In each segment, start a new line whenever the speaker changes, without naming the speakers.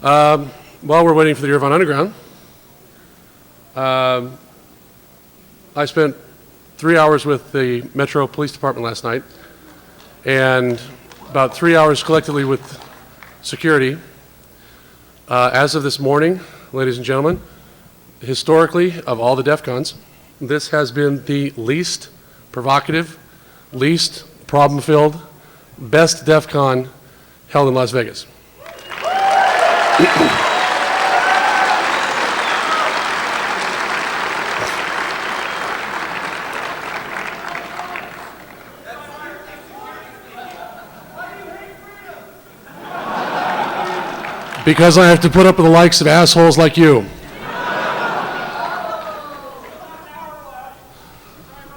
While we're waiting for the Irvine Underground, I spent 3 hours with the Metro Police Department last night, and about 3 hours collectively with security. As of this morning, ladies and gentlemen, historically, of all the DEF CONs, this has been the least provocative, least problem-filled, best DEF CON held in Las Vegas. Because I have to put up with the likes of assholes like you.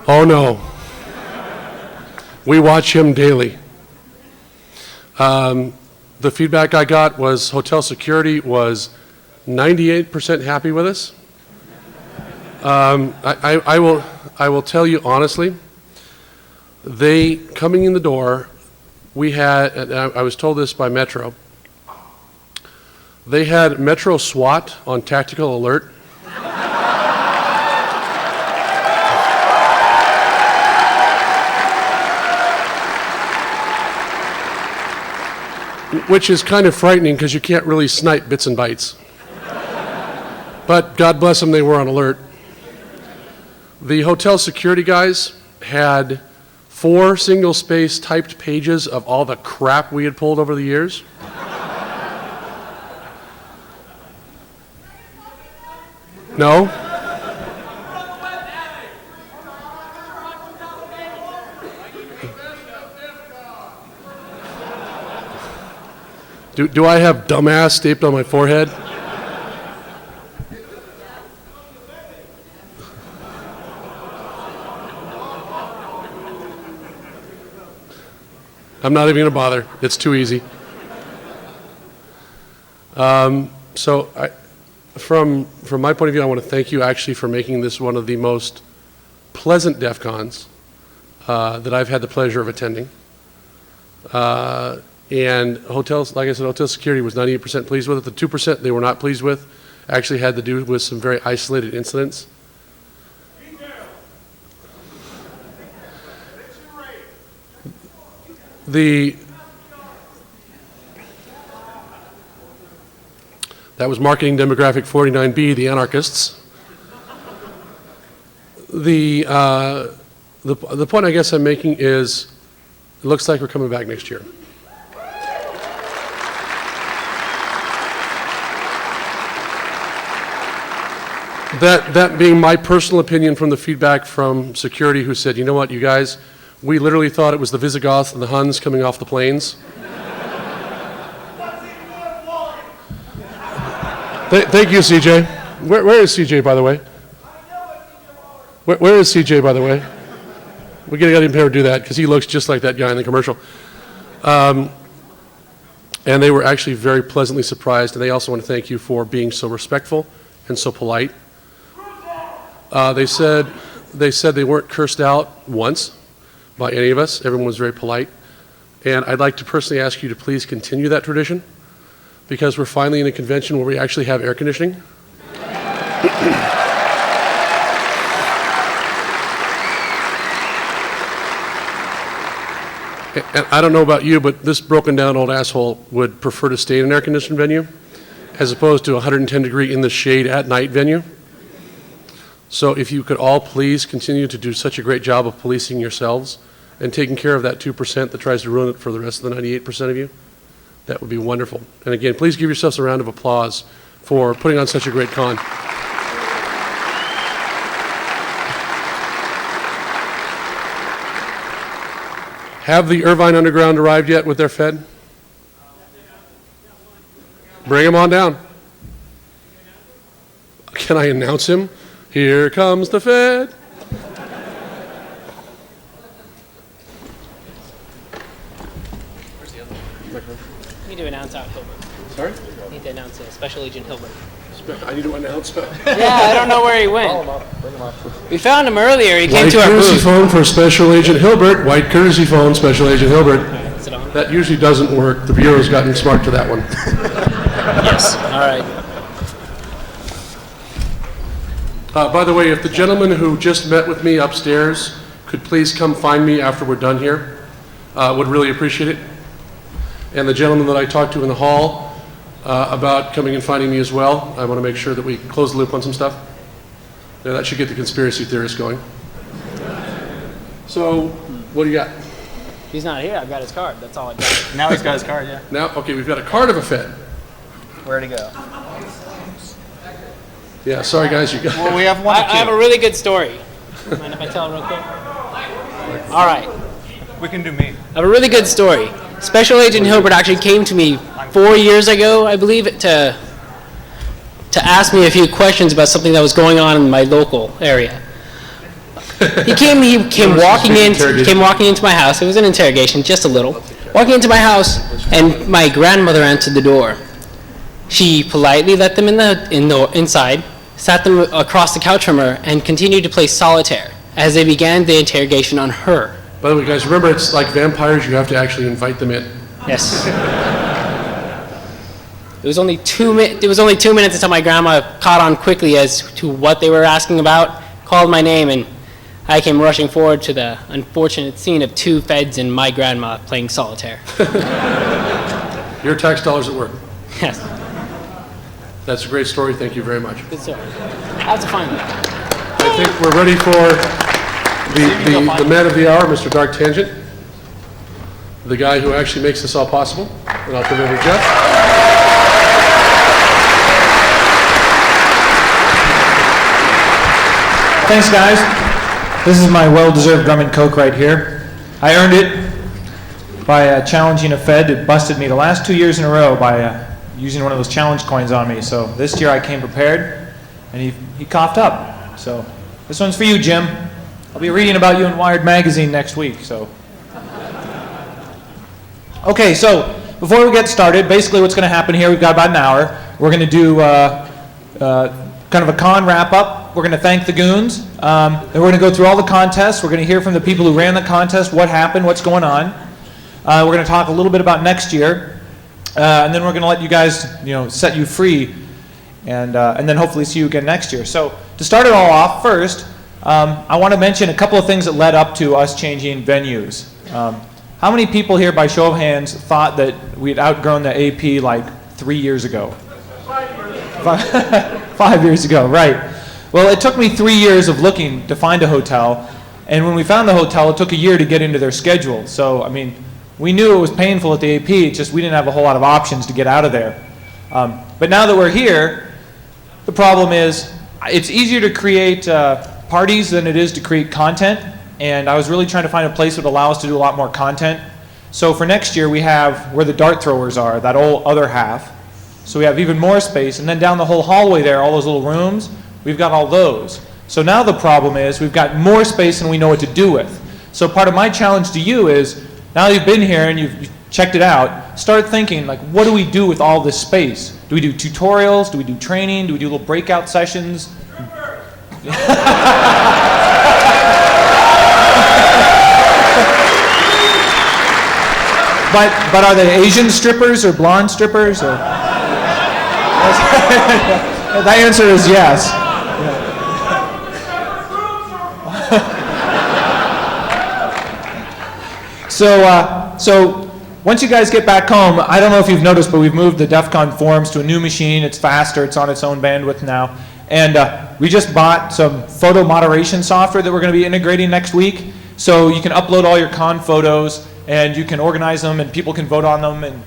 Oh no. We watch him daily. The feedback I got was hotel security was 98% happy with us. I will tell you honestly, they, coming in the door, we had, and I was told this by Metro, they had Metro SWAT on tactical alert. Which is kind of frightening because you can't really snipe bits and bytes. But God bless them, they were on alert. The hotel security guys had 4 single-space typed pages of all the crap we had pulled over the years. No? Do I have dumbass stapled on my forehead? I'm not even going to bother. It's too easy. From my point of view, I want to thank you actually for making this one of the most pleasant DEF CONs that I've had the pleasure of attending. And hotels, like I said, hotel security was 98% pleased with it. The 2% they were not pleased with actually had to do with some very isolated incidents. That was marketing demographic 49B, the anarchists. The point I guess I'm making is, it looks like we're coming back next year. That being my personal opinion from the feedback from security who said, you know what, you guys, we literally thought it was the Visigoths and the Huns coming off the plains. Thank you, CJ. Where is CJ, by the way? Where is CJ, by the way? We gotta get him here to do that because he looks just like that guy in the commercial. And they were actually very pleasantly surprised, and they also want to thank you for being so respectful and so polite. They said they weren't cursed out once by any of us. Everyone was very polite. And I'd like to personally ask you to please continue that tradition because we're finally in a convention where we actually have air conditioning. And I don't know about you, but this broken down old asshole would prefer to stay in an air conditioned venue as opposed to a 110 degree in the shade at night venue. So if you could all please continue to do such a great job of policing yourselves and taking care of that 2% that tries to ruin it for the rest of the 98% of you, that would be wonderful. And again, please give yourselves a round of applause for putting on such a great con. Have the Irvine Underground arrived yet with their Fed? Bring him on down. Can I announce him? Here comes the Fed.
Where's the other one? You need to announce out Hilbert.
Sorry?
You need to announce Special Agent Hilbert.
I need to announce.
Yeah, I don't know where he went.
Call him up. Bring him up.
We found him earlier. He came
White
to our
courtesy
booth.
phone for Special Agent Hilbert. White courtesy phone, Special Agent Hilbert.
Is it on?
That usually doesn't work. The Bureau's gotten smart to that one.
Yes. All right.
By the way, if the gentleman who just met with me upstairs could please come find me after we're done here, would really appreciate it. And the gentleman that I talked to in the hall about coming and finding me as well, I want to make sure that we close the loop on some stuff. Yeah, that should get the conspiracy theorists going. So, what do you got?
He's not here. I've got his card. That's all I got.
Now he's got his card, yeah.
Now, okay, we've got a card of a Fed.
Where'd he go?
Yeah, sorry guys, you got
Well, we have one
I
or two.
have a really good story. Mind if I tell it real quick? All right.
We can do me.
I have a really good story. Special Agent Hilbert actually came to me 4 years ago, I believe, to ask me a few questions about something that was going on in my local area. He came walking into my house. It was an interrogation, just a little. Walking into my house, and my grandmother answered the door. She politely let them inside, sat them across the couch from her, and continued to play solitaire as they began the interrogation on her.
By the way, guys, remember it's like vampires, you have to actually invite them in.
Yes. It was only 2 minutes until my grandma caught on quickly as to what they were asking about, called my name, and I came rushing forward to the unfortunate scene of 2 feds and my grandma playing solitaire.
Your tax dollars at work.
Yes.
That's a great story, thank you very much.
Good story. I have to find that.
I think we're ready for the man of the hour, Mr. Dark Tangent, the guy who actually makes this all possible. And I'll turn it over to Jeff.
Thanks, guys. This is my well-deserved rum and coke right here. I earned it by challenging a Fed who busted me the last 2 years in a row by using one of those challenge coins on me. So this year I came prepared, and he coughed up. So this one's for you, Jim. I'll be reading about you in Wired Magazine next week. So, okay. So before we get started, basically what's going to happen here? We've got about an hour. We're going to do kind of a con wrap-up. We're going to thank the goons. And we're going to go through all the contests. We're going to hear from the people who ran the contest, what happened, what's going on. We're going to talk a little bit about next year. And then we're going to let you guys, set you free. And then hopefully see you again next year. So to start it all off, first, I want to mention a couple of things that led up to us changing venues. How many people here, by show of hands, thought that we had outgrown the AP like 3 years ago? 5 years ago, right. Well, it took me 3 years of looking to find a hotel, and when we found the hotel, it took a year to get into their schedule. So, we knew it was painful at the AP, it's just we didn't have a whole lot of options to get out of there. But now that we're here, the problem is it's easier to create parties than it is to create content, and I was really trying to find a place that would allow us to do a lot more content. So for next year, we have where the dart throwers are, that whole other half. So we have even more space, and then down the whole hallway there, all those little rooms, we've got all those. So now the problem is we've got more space than we know what to do with. So part of my challenge to you is, now that you've been here and you've checked it out, start thinking, like, what do we do with all this space? Do we do tutorials? Do we do training? Do we do little breakout sessions? But are they Asian strippers or blonde strippers? Or? The answer is yes. So once you guys get back home, I don't know if you've noticed, but we've moved the DEF CON forums to a new machine. It's faster. It's on its own bandwidth now. And we just bought some photo moderation software that we're going to be integrating next week. So you can upload all your con photos, and you can organize them, and people can vote on them and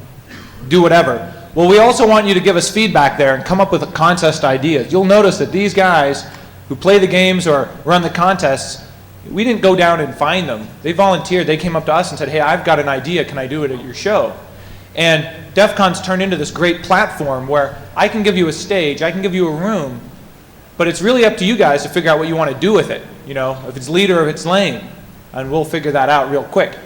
do whatever. Well, we also want you to give us feedback there and come up with contest ideas. You'll notice that these guys who play the games or run the contests, we didn't go down and find them. They volunteered. They came up to us and said, hey, I've got an idea. Can I do it at your show? And DEF CON's turned into this great platform where I can give you a stage, I can give you a room, but it's really up to you guys to figure out what you want to do with it. If it's lead or if it's lane. And we'll figure that out real quick.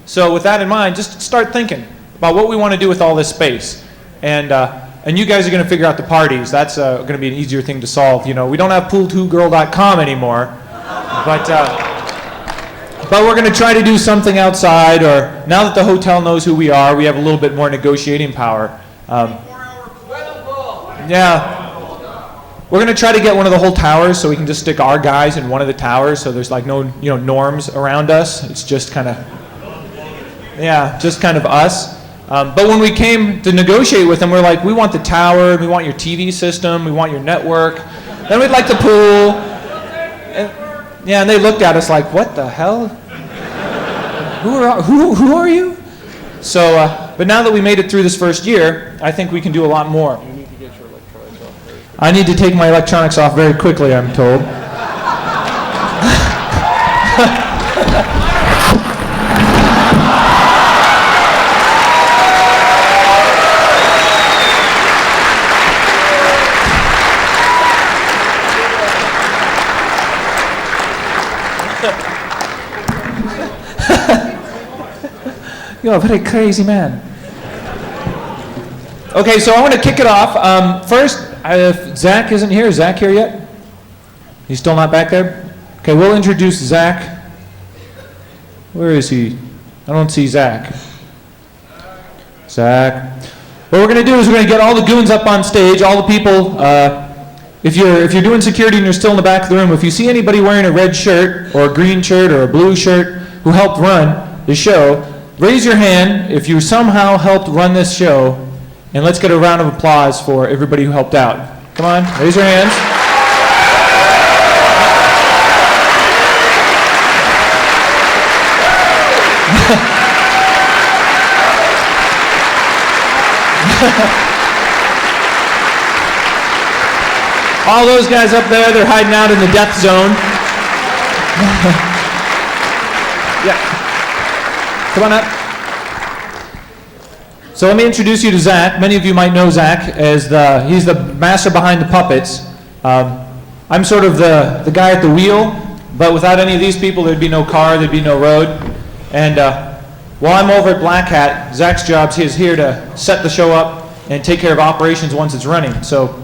So with that in mind, just start thinking about what we want to do with all this space. And you guys are going to figure out the parties. That's going to be an easier thing to solve. We don't have pool2girl.com anymore. But we're going to try to do something outside, or now that the hotel knows who we are, we have a little bit more negotiating power. Yeah. We're going to try to get one of the whole towers so we can just stick our guys in one of the towers so there's like no, norms around us. It's just kind of, just kind of us. But when we came to negotiate with them, we're like, we want the tower, we want your TV system, we want your network, then we'd like the pool. And they looked at us like, what the hell? Who are you? So, but now that we made it through this first year, I think we can do a lot more. I need to take my electronics off very quickly, I'm told. You're a very crazy man. Okay, so I want to kick it off. First, if Zach isn't here, is Zach here yet? He's still not back there? Okay, we'll introduce Zach. Where is he? I don't see Zach. Zach. What we're going to do is we're going to get all the goons up on stage, all the people. If you're doing security and you're still in the back of the room, if you see anybody wearing a red shirt or a green shirt or a blue shirt who helped run the show, raise your hand if you somehow helped run this show. And let's get a round of applause for everybody who helped out. Come on, raise your hands. All those guys up there, they're hiding out in the death zone. Yeah. Come on up. So let me introduce you to Zach. Many of you might know Zach as he's the master behind the puppets. I'm sort of the guy at the wheel, but without any of these people, there'd be no car, there'd be no road. And while I'm over at Black Hat, Zach's job is here to set the show up and take care of operations once it's running. So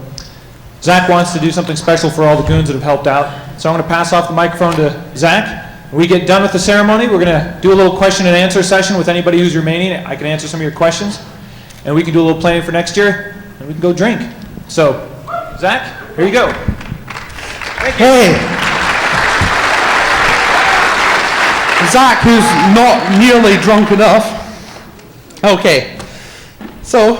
Zach wants to do something special for all the goons that have helped out. So I'm going to pass off the microphone to Zach. When we get done with the ceremony, we're going to do a little question and answer session with anybody who's remaining. I can answer some of your questions, and we can do a little planning for next year, and we can go drink. So, Zach, here you go.
Hey, Zach, who's not nearly drunk enough. Okay, so,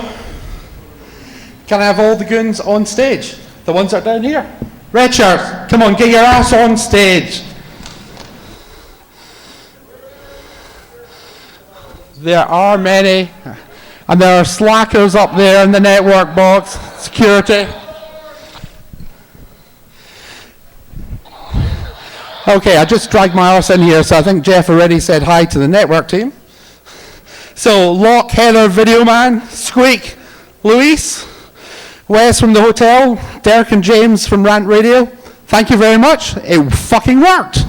can I have all the goons on stage? The ones that are down here. Red shirts, come on, get your ass on stage. There are many, and there are slackers up there in the network box, security. Okay, I just dragged my arse in here, so I think Jeff already said hi to the network team. So, Locke, Heather, Video Man, Squeak, Luis, Wes from the hotel, Derek and James from Rant Radio. Thank you very much. It fucking worked.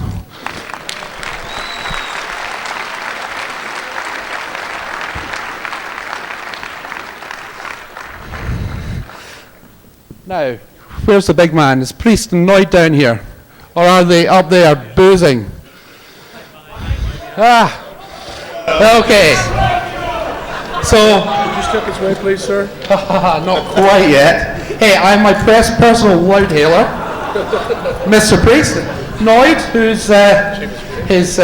Now, where's the big man? Is Priest and Lloyd down here? Or are they up there boozing? Okay. So,
Could you step this way, please, sir?
not quite yet. Hey, I'm my personal loud hailer, Mr. Priest. Lloyd, who's his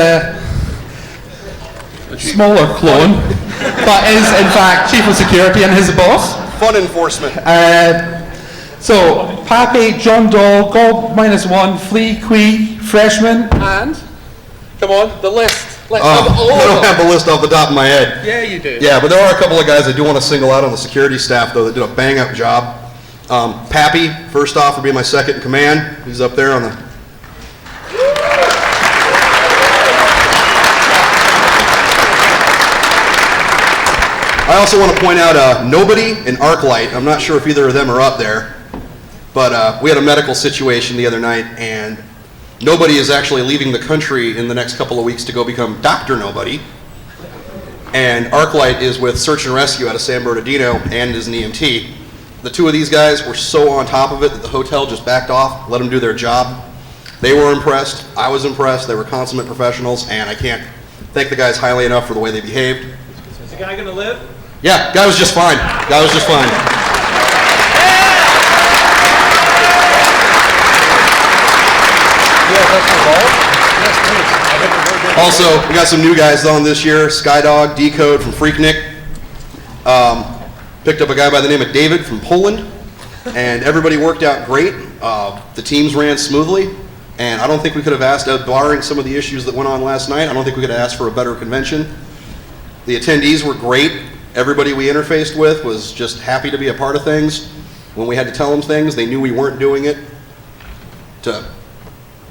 smaller clone, but is in fact chief of security and his boss.
Fun enforcement.
So, Pappy, John Doll, Gold -1, Flea, Quee, Freshman, and, come on, the list. Let's have all
I
of
don't
them.
have the list off the top of my head.
Yeah, you do.
Yeah, but there are a couple of guys I do want to single out on the security staff, though, that did a bang-up job. Pappy, first off, would be my second in command. He's up there on the... I also want to point out Nobody and Arclight. I'm not sure if either of them are up there, but we had a medical situation the other night, and Nobody is actually leaving the country in the next couple of weeks to go become Dr. Nobody. And Arclight is with Search and Rescue out of San Bernardino and is an EMT. The two of these guys were so on top of it that the hotel just backed off, let them do their job. They were impressed. I was impressed. They were consummate professionals, and I can't thank the guys highly enough for the way they behaved.
Is the guy going to live?
Yeah, guy was just fine. Guy was just fine. Also, we got some new guys on this year. Skydog, Decode from Freaknik. Picked up a guy by the name of David from Poland. And everybody worked out great. The teams ran smoothly. And I don't think we could have asked, barring some of the issues that went on last night, I don't think we could have asked for a better convention. The attendees were great. Everybody we interfaced with was just happy to be a part of things. When we had to tell them things, they knew we weren't doing it to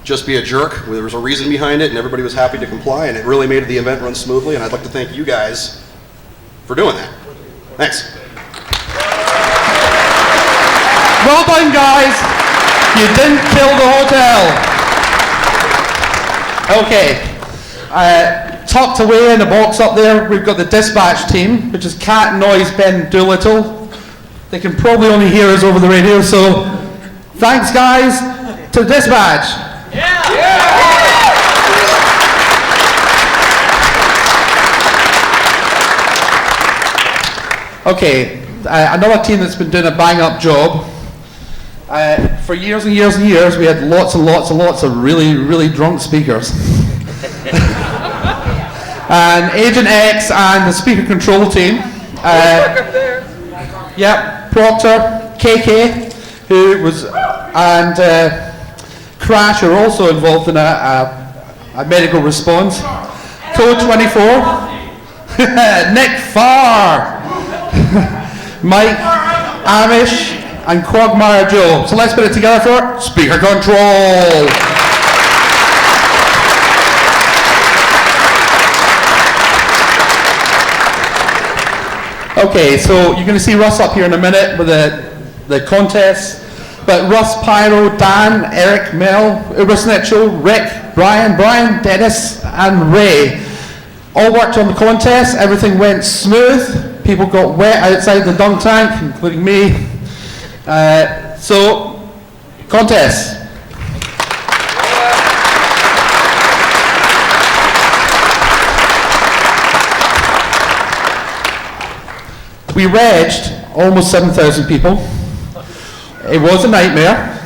just be a jerk. There was a reason behind it, and everybody was happy to comply, and it really made the event run smoothly, and I'd like to thank you guys for doing that. Thanks.
Well done, guys. You didn't kill the hotel. Okay. Tucked away in a box up there, we've got the dispatch team, which is Cat Noise Ben Doolittle. They can probably only hear us over the radio, so thanks, guys, to dispatch. Okay, another team that's been doing a bang-up job. For years and years and years, we had lots and lots and lots of really, really drunk speakers. And Agent X and the speaker control team. Yep, Proctor, KK, who was, and Crash are also involved in a medical response. Code 24, Nick Farr, Mike, Amish, and Quagmire Joe. So let's put it together for speaker control. Okay, so you're going to see Russ up here in a minute with the contest. But Russ, Pyro, Dan, Eric, Mel, Ubersnitchel, Rick, Brian, Dennis, and Ray all worked on the contest. Everything went smooth. People got wet outside the dunk tank, including me. So, contest. We regged almost 7,000 people. It was a nightmare,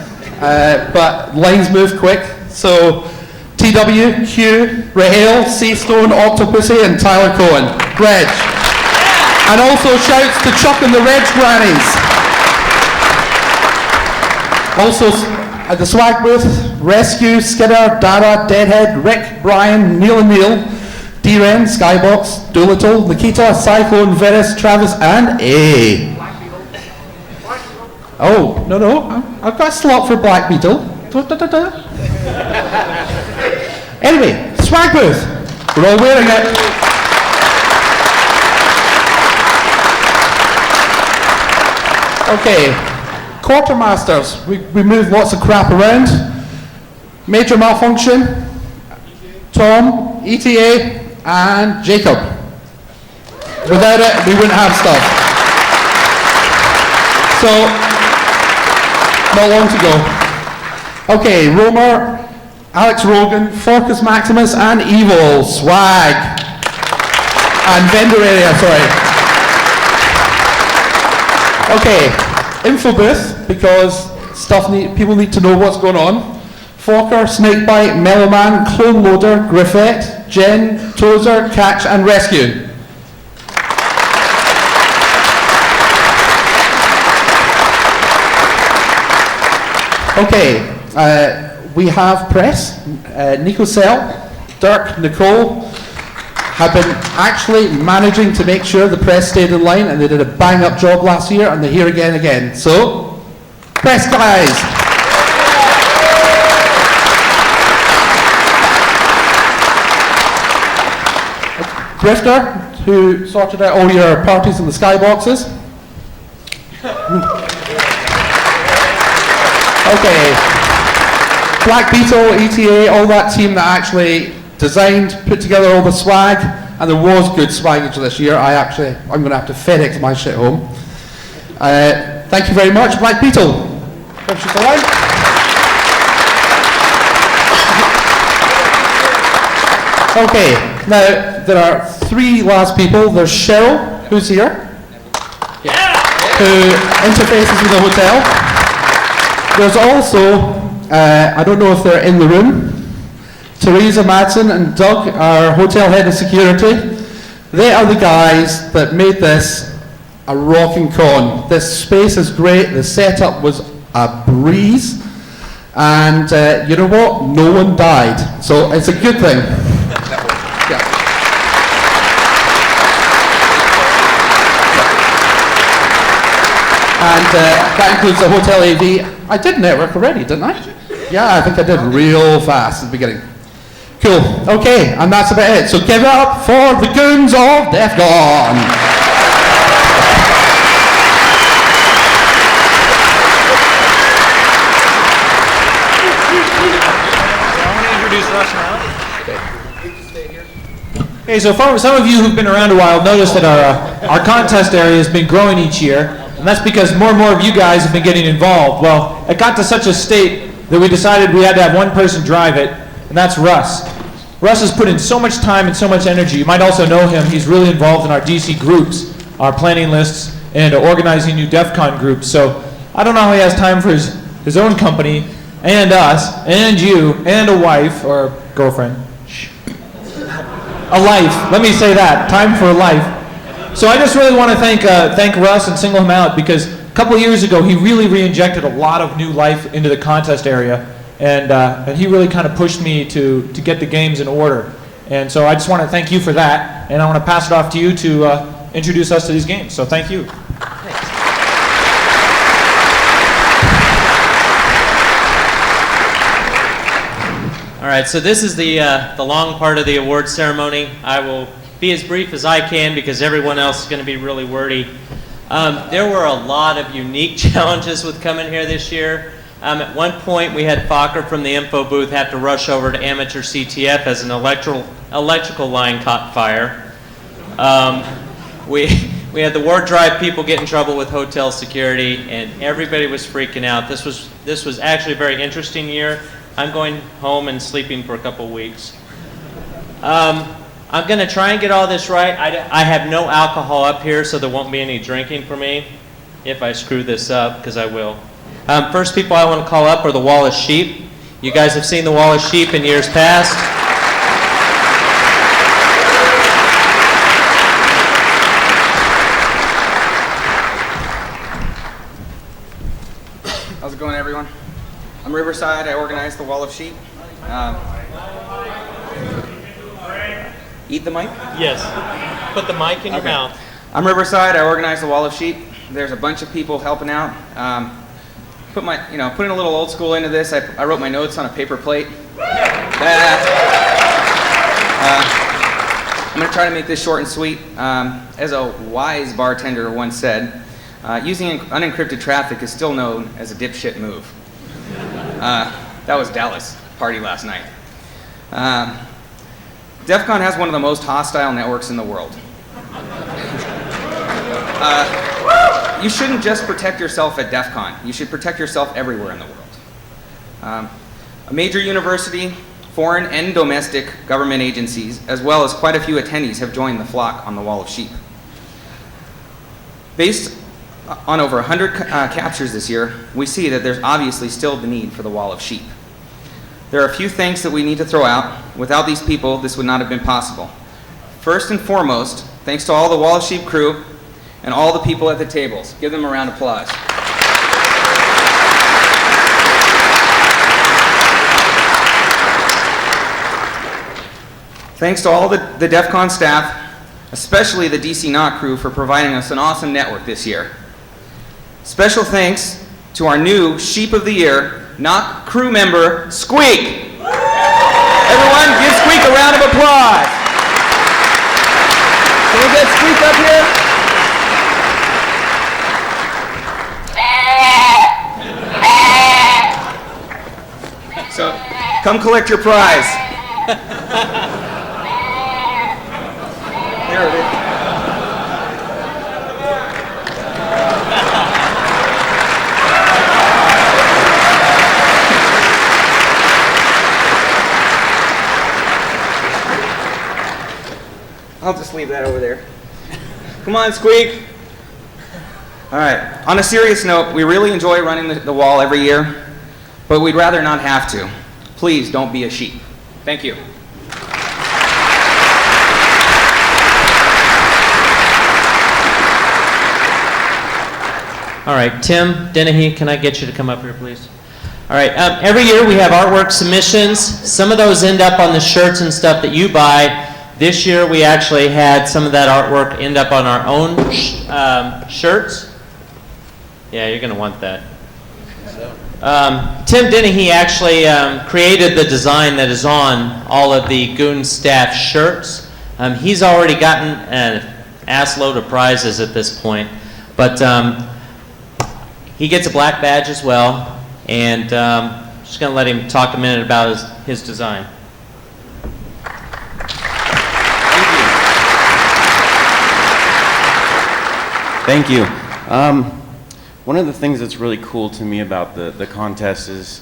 but lines moved quick. So, TW, Hugh, Rahel, Seastone, Octopussy, and Tyler Cohen. Reg. And also shouts to Chuck and the Reg Grannies. Also at the swag booth, Rescue, Skidder, Dara, Deadhead, Rick, Brian, Neil and Neil, D-Ren, Skybox, Doolittle, Nikita, Cyclone, Veris, Travis, and A. Oh, no, I've got a slot for Black Beetle. Anyway, swag booth. We're all wearing it. Okay, quartermasters. We moved lots of crap around. Major malfunction. Tom, ETA, and Jacob. Without it, we wouldn't have stuff. So, not long to go. Okay, Romer, Alex Rogan, Forcus Maximus, and Evil, swag. And vendor area, sorry. Okay, info booth, because people need to know what's going on. Fokker, Snakebite, Mellowman, Clone Loader, Griffet, Jen, Tozer, Catch, and Rescue. Okay, we have press. Nico Sell, Dirk, Nicole have been actually managing to make sure the press stayed in line, and they did a bang-up job last year, and they're here again. So, press guys. Grifter, who sorted out all your parties in the skyboxes. Okay. Black Beetle, ETA, all that team that actually designed, put together all the swag, and there was good swaggage this year. I'm going to have to FedEx my shit home. Thank you very much, Black Beetle. Okay, now there are three last people. There's Cheryl, who's here. who interfaces with the hotel. There's also, I don't know if they're in the room, Teresa Madsen and Doug, our hotel head of security. They are the guys that made this a rocking con. This space is great, the setup was a breeze, and you know what? No one died, so it's a good thing. Yeah. And that includes the hotel AV. I did network already, didn't I? Yeah, I think I did real fast at the beginning. Cool. Okay, and that's about it. So give it up for the goons of DEF CON.
Okay, so some of you who've been around a while notice that our contest area has been growing each year, and that's because more and more of you guys have been getting involved. Well, it got to such a state that we decided we had to have one person drive it, and that's Russ. Russ has put in so much time and so much energy. You might also know him. He's really involved in our DC groups, our planning lists, and organizing new DEF CON groups. So I don't know how he has time for his own company, and us, and you, and a wife, or girlfriend. A life, let me say that, time for a life. So I just really want to thank Russ and single him out, because a couple of years ago he really re-injected a lot of new life into the contest area, and he really kind of pushed me to get the games in order. And so I just want to thank you for that, and I want to pass it off to you to introduce us to these games. So thank you.
All right, so this is the long part of the award ceremony. I will be as brief as I can because everyone else is going to be really wordy. There were a lot of unique challenges with coming here this year. At one point, we had Fokker from the info booth have to rush over to amateur CTF as an electrical line caught fire. We had the ward drive people get in trouble with hotel security, and everybody was freaking out. This was actually a very interesting year. I'm going home and sleeping for a couple weeks. I'm going to try and get all this right. I have no alcohol up here, so there won't be any drinking for me if I screw this up, because I will. First people I want to call up are the Wallace Sheep. You guys have seen the Wallace Sheep in years past.
How's it going, everyone? I'm Riverside. I organize the Wall of Sheep. Eat the mic?
Yes. Put the mic in your mouth.
I'm Riverside. I organize the Wall of Sheep. There's a bunch of people helping out. Putting a little old school into this. I wrote my notes on a paper plate. I'm going to try to make this short and sweet. As a wise bartender once said, using unencrypted traffic is still known as a dipshit move. That was Dallas party last night. DEF CON has one of the most hostile networks in the world. You shouldn't just protect yourself at DEF CON. You should protect yourself everywhere in the world. A major university, foreign and domestic government agencies, as well as quite a few attendees have joined the flock on the Wall of Sheep. Based on over 100 captures this year, we see that there's obviously still the need for the Wall of Sheep. There are a few things that we need to throw out. Without these people, this would not have been possible. First and foremost, thanks to all the Wall of Sheep crew and all the people at the tables. Give them a round of applause. Thanks to all the DEF CON staff, especially the DC NOC crew, for providing us an awesome network this year. Special thanks to our new Sheep of the Year, NOC crew member, Squeak. Everyone, give Squeak a round of applause. Can we get Squeak up here? So, come collect your prize. There it is. I'll just leave that over there. Come on, Squeak. All right. On a serious note, we really enjoy running the wall every year, but we'd rather not have to. Please don't be a sheep. Thank you.
All right, Tim Dennehy, can I get you to come up here, please? All right, every year we have artwork submissions. Some of those end up on the shirts and stuff that you buy. This year we actually had some of that artwork end up on our own shirts. Yeah, you're going to want that. Tim Dennehy actually created the design that is on all of the Goon staff shirts. He's already gotten an ass load of prizes at this point, but he gets a black badge as well. And just going to let him talk a minute about his design.
Thank you. One of the things that's really cool to me about the contest is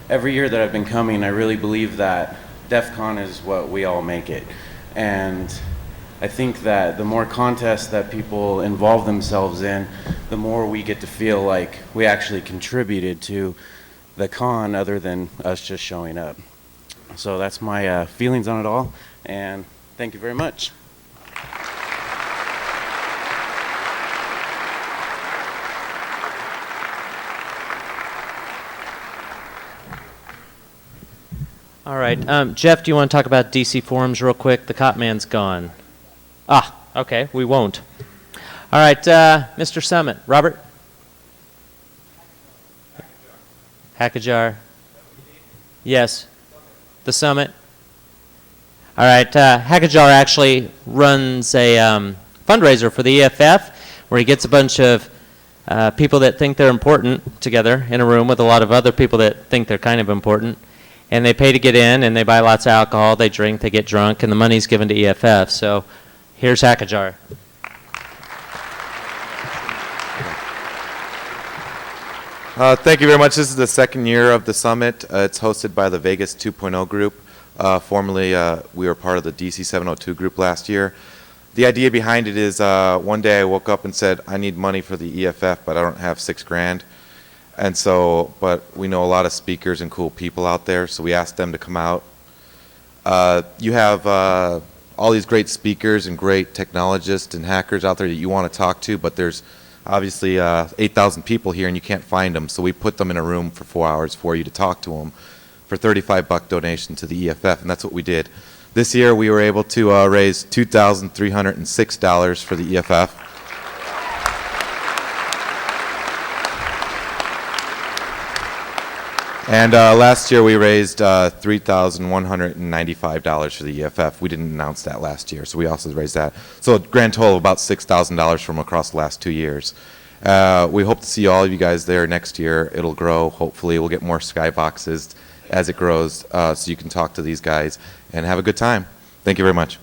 every year that I've been coming, I really believe that DEF CON is what we all make it. And I think that the more contests that people involve themselves in, the more we get to feel like we actually contributed to the con other than us just showing up. So that's my feelings on it all, and thank you very much.
All right, Jeff, do you want to talk about DC Forums real quick? The cop man's gone. Ah, okay, we won't. All right, Mr. Summit, Robert? Hackajar? Yes, the Summit. All right, Hackajar actually runs a fundraiser for the EFF where he gets a bunch of people that think they're important together in a room with a lot of other people that think they're kind of important. And they pay to get in, and they buy lots of alcohol, they drink, they get drunk, and the money's given to EFF. So here's Hackajar.
Thank you very much. This is the second year of the summit. It's hosted by the Vegas 2.0 group. Formerly, we were part of the DC 702 group last year. The idea behind it is one day I woke up and said, I need money for the EFF, but I don't have $6 grand. And so, but we know a lot of speakers and cool people out there, so we asked them to come out. You have all these great speakers and great technologists and hackers out there that you want to talk to, but there's obviously 8,000 people here and you can't find them, so we put them in a room for 4 hours for you to talk to them for $35 donation to the EFF, and that's what we did. This year we were able to raise $2,306 for the EFF. And last year we raised $3,195 for the EFF. We didn't announce that last year, so we also raised that. So a grand total of about $6,000 from across the last 2 years. We hope to see all of you guys there next year. It'll grow. Hopefully we'll get more skyboxes as it grows, so you can talk to these guys and have a good time. Thank you very much.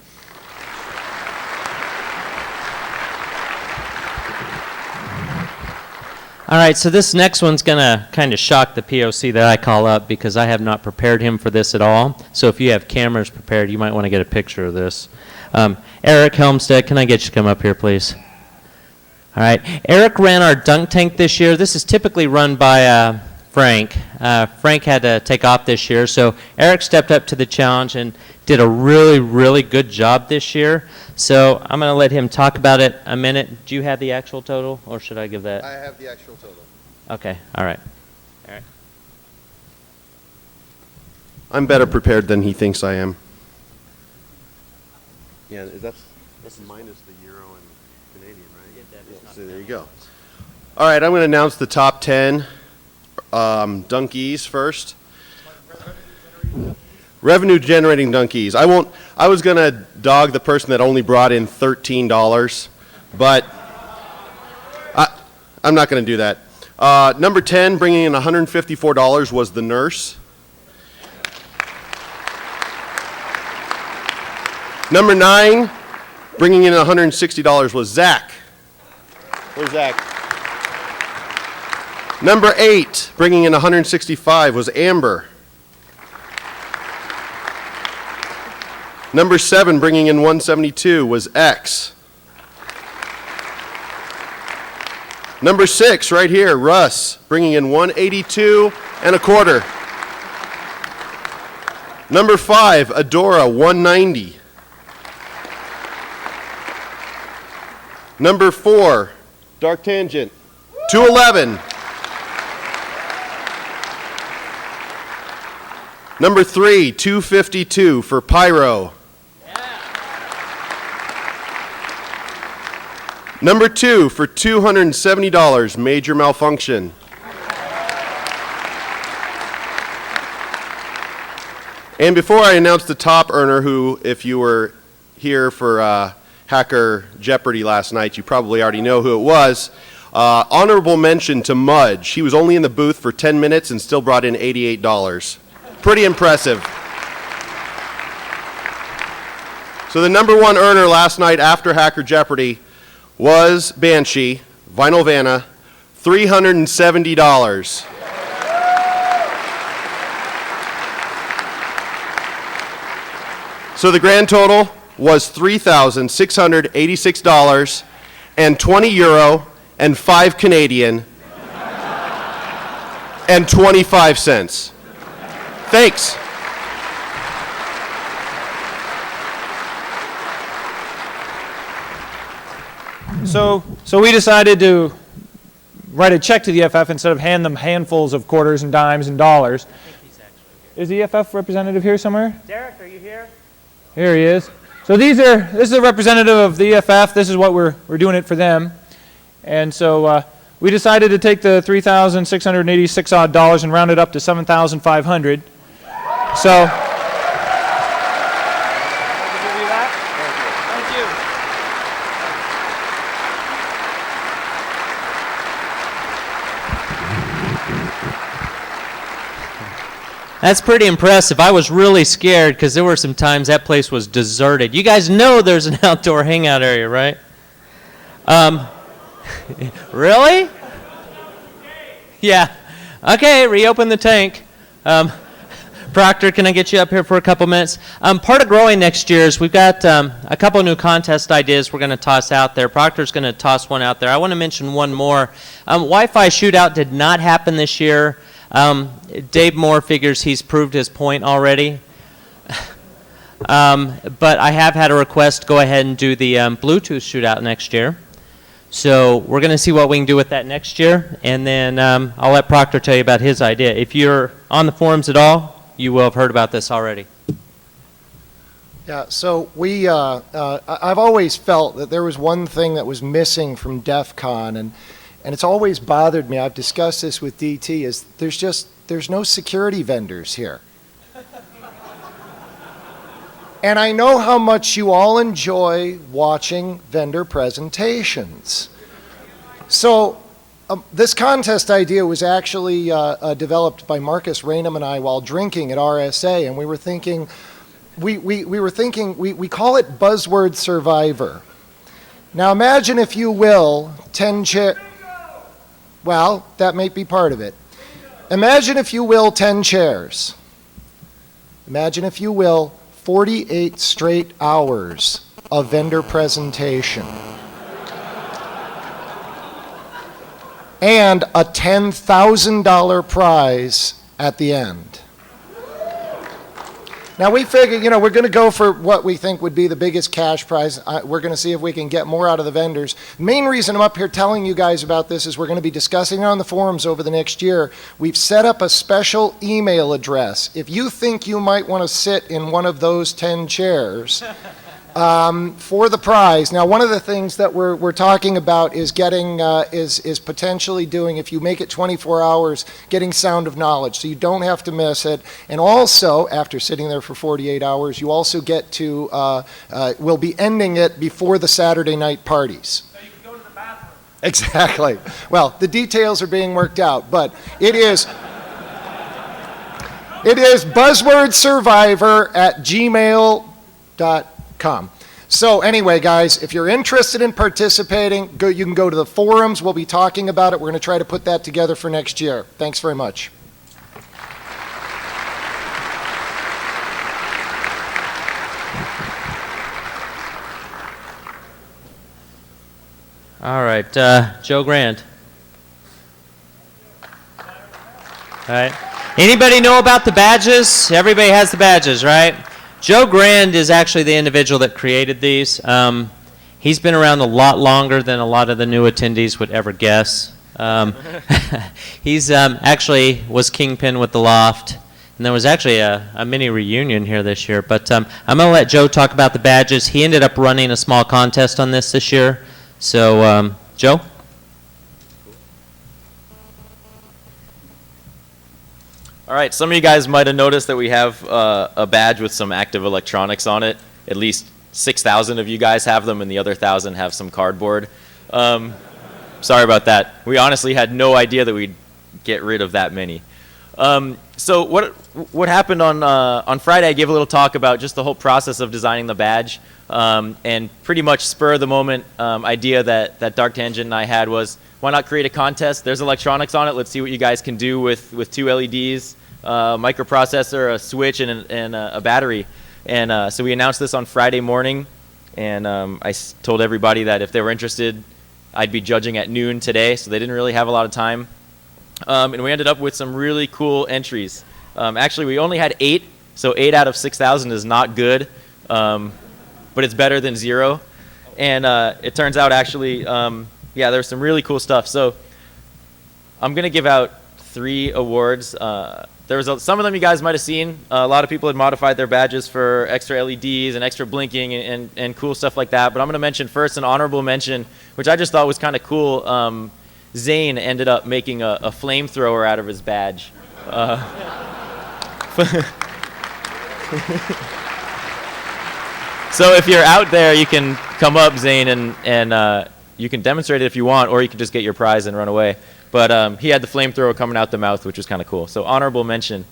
All right, so this next one's going to kind of shock the POC that I call up because I have not prepared him for this at all. So if you have cameras prepared, you might want to get a picture of this. Eric Helmstead, can I get you to come up here, please? All right, Eric ran our dunk tank this year. This is typically run by Frank. Frank had to take off this year, so Eric stepped up to the challenge and did a really, really good job this year. So I'm going to let him talk about it a minute. Do you have the actual total, or should I give that?
I have the actual total.
Okay, all right. All right.
I'm better prepared than he thinks I am. Yeah, that's minus the euro and Canadian, right? Yeah, so there you go. All right, I'm going to announce the top 10 donkeys first. Revenue generating donkeys. I was going to dog the person that only brought in $13, but I'm not going to do that. Number 10, bringing in $154 was the nurse. Number 9, bringing in $160 was Zach. Where's Zach? Number 8, bringing in $165 was Amber. Number 7, bringing in $172 was X. Number 6, right here, Russ, bringing in 182 and a quarter. Number 5, Adora, 190. Number 4, Dark Tangent, 211. Number 3, 252 for Pyro. Number 2 for $270, Major Malfunction. And before I announce the top earner, who, if you were here for Hacker Jeopardy last night, you probably already know who it was. Honorable mention to Mudge. He was only in the booth for 10 minutes and still brought in $88. Pretty impressive. So the number 1 earner last night after Hacker Jeopardy was Banshee, Vinyl Vanna, $370. So the grand total was $3,686 and 20 euro and 5 Canadian and 25 cents. Thanks.
So we decided to write a check to the EFF instead of hand them handfuls of quarters and dimes and dollars. Is the EFF representative here somewhere?
Derek, are you here?
Here he is. So this is a representative of the EFF. This is what we're doing it for them. And so we decided to take the $3,686 odd dollars and round it up to $7,500. So
That's pretty impressive. I was really scared because there were some times that place was deserted. You guys know there's an outdoor hangout area, right? Really? Yeah. Okay, reopen the tank. Proctor, can I get you up here for a couple minutes? Part of growing next year is we've got a couple new contest ideas we're going to toss out there. Proctor's going to toss one out there. I want to mention one more. Wi-Fi shootout did not happen this year. Dave Moore figures he's proved his point already. But I have had a request to go ahead and do the Bluetooth shootout next year. So we're going to see what we can do with that next year, and then I'll let Proctor tell you about his idea. If you're on the forums at all, you will have heard about this already.
Yeah, so I've always felt that there was one thing that was missing from DEF CON, and it's always bothered me. I've discussed this with DT, is there's no security vendors here. And I know how much you all enjoy watching vendor presentations. So this contest idea was actually developed by Marcus Rainham and I while drinking at RSA, and we were thinking, we call it Buzzword Survivor. Now imagine, if you will, 10 chairs. Well, that may be part of it. Imagine, if you will, 10 chairs. Imagine, if you will, 48 straight hours of vendor presentation. And a $10,000 prize at the end. Now we figure, we're going to go for what we think would be the biggest cash prize. We're going to see if we can get more out of the vendors. Main reason I'm up here telling you guys about this is we're going to be discussing it on the forums over the next year. We've set up a special email address. If you think you might want to sit in one of those 10 chairs for the prize. Now, one of the things that we're talking about is getting is potentially doing, if you make it 24 hours, getting Sound of Knowledge, so you don't have to miss it. And also, after sitting there for 48 hours, you also get to we'll be ending it before the Saturday night parties. So you can go to the bathroom. Exactly. Well, the details are being worked out, but it is buzzwordsurvivor@gmail.com. So anyway, guys, if you're interested in participating, you can go to the forums. We'll be talking about it. We're going to try to put that together for next year. Thanks very much.
All right, Joe Grant. All right. Anybody know about the badges? Everybody has the badges, right? Joe Grand is actually the individual that created these. He's been around a lot longer than a lot of the new attendees would ever guess. He's actually was kingpin with the Loft, and there was actually a mini reunion here this year. But I'm going to let Joe talk about the badges. He ended up running a small contest on this year. So, Joe?
All right, some of you guys might have noticed that we have a badge with some active electronics on it. At least 6,000 of you guys have them, and the other 1,000 have some cardboard. Sorry about that. We honestly had no idea that we'd get rid of that many. So what happened on Friday, I gave a little talk about just the whole process of designing the badge, and pretty much spur of the moment idea that Dark Tangent and I had was, why not create a contest? There's electronics on it. Let's see what you guys can do with 2 LEDs, microprocessor, a switch, and a battery. And so we announced this on Friday morning, and I told everybody that if they were interested, I'd be judging at noon today, so they didn't really have a lot of time. And we ended up with some really cool entries. Actually, we only had 8, so 8 out of 6,000 is not good, but it's better than 0. And it turns out, actually, yeah, there's some really cool stuff. So I'm going to give out 3 awards. There was some of them you guys might have seen. A lot of people had modified their badges for extra LEDs and extra blinking and cool stuff like that. But I'm going to mention first an honorable mention, which I just thought was kind of cool. Zane ended up making a flamethrower out of his badge. So if you're out there, you can come up, Zane, and you can demonstrate it if you want, or you can just get your prize and run away. But he had the flamethrower coming out the mouth, which was kind of cool. So honorable mention.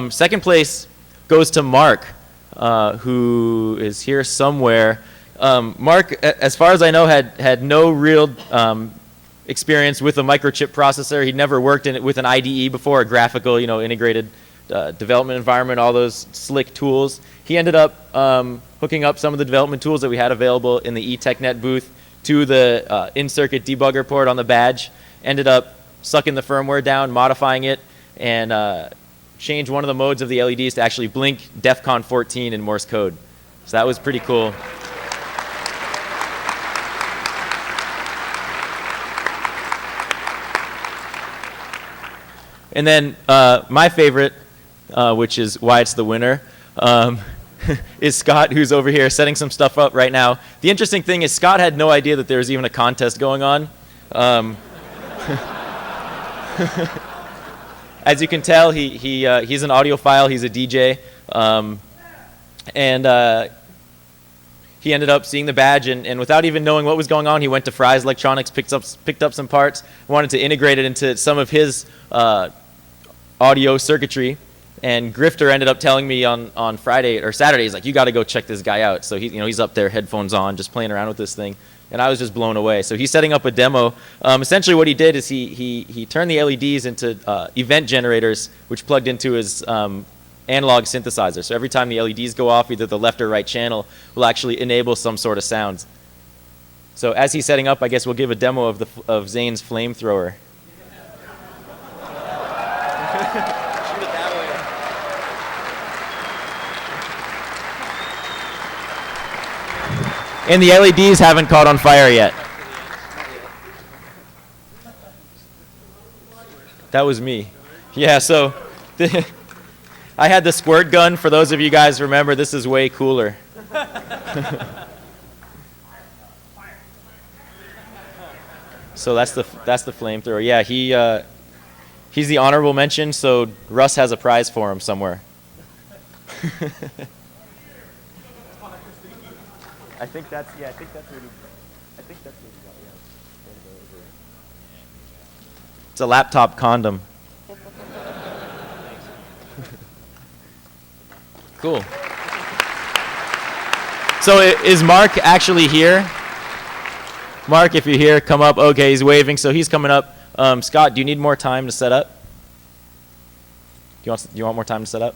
Second place goes to Mark, who is here somewhere. Mark, as far as I know, had no real experience with a microchip processor. He'd never worked with an IDE before, a graphical, integrated development environment, all those slick tools. He ended up hooking up some of the development tools that we had available in the eTechNet booth to the in-circuit debugger port on the badge. Ended up sucking the firmware down, modifying it, and changed one of the modes of the LEDs to actually blink DEF CON 14 in Morse code. So that was pretty cool. And then my favorite, which is why it's the winner, is Scott, who's over here setting some stuff up right now. The interesting thing is Scott had no idea that there was even a contest going on. As you can tell, he's an audiophile, he's a DJ, and he ended up seeing the badge, and without even knowing what was going on, he went to Fry's Electronics, picked up some parts, wanted to integrate it into some of his audio circuitry, and Grifter ended up telling me on Friday or Saturday, he's like, you got to go check this guy out. So he's up there, headphones on, just playing around with this thing. And I was just blown away. So he's setting up a demo. Essentially what he did is he turned the LEDs into event generators, which plugged into his analog synthesizer. So every time the LEDs go off, either the left or right channel will actually enable some sort of sounds. So as he's setting up, I guess we'll give a demo of Zane's flamethrower. And the LEDs haven't caught on fire yet. That was me. Yeah, so I had the squirt gun. For those of you guys remember, this is way cooler. So that's the flamethrower. Yeah, he's the honorable mention, so Russ has a prize for him somewhere. I think that's what he got, yeah. It's a laptop condom. Cool. So is Mark actually here? Mark, if you're here, come up. Okay, he's waving, so he's coming up. Scott, do you need more time to set up? Do you want more time to set up?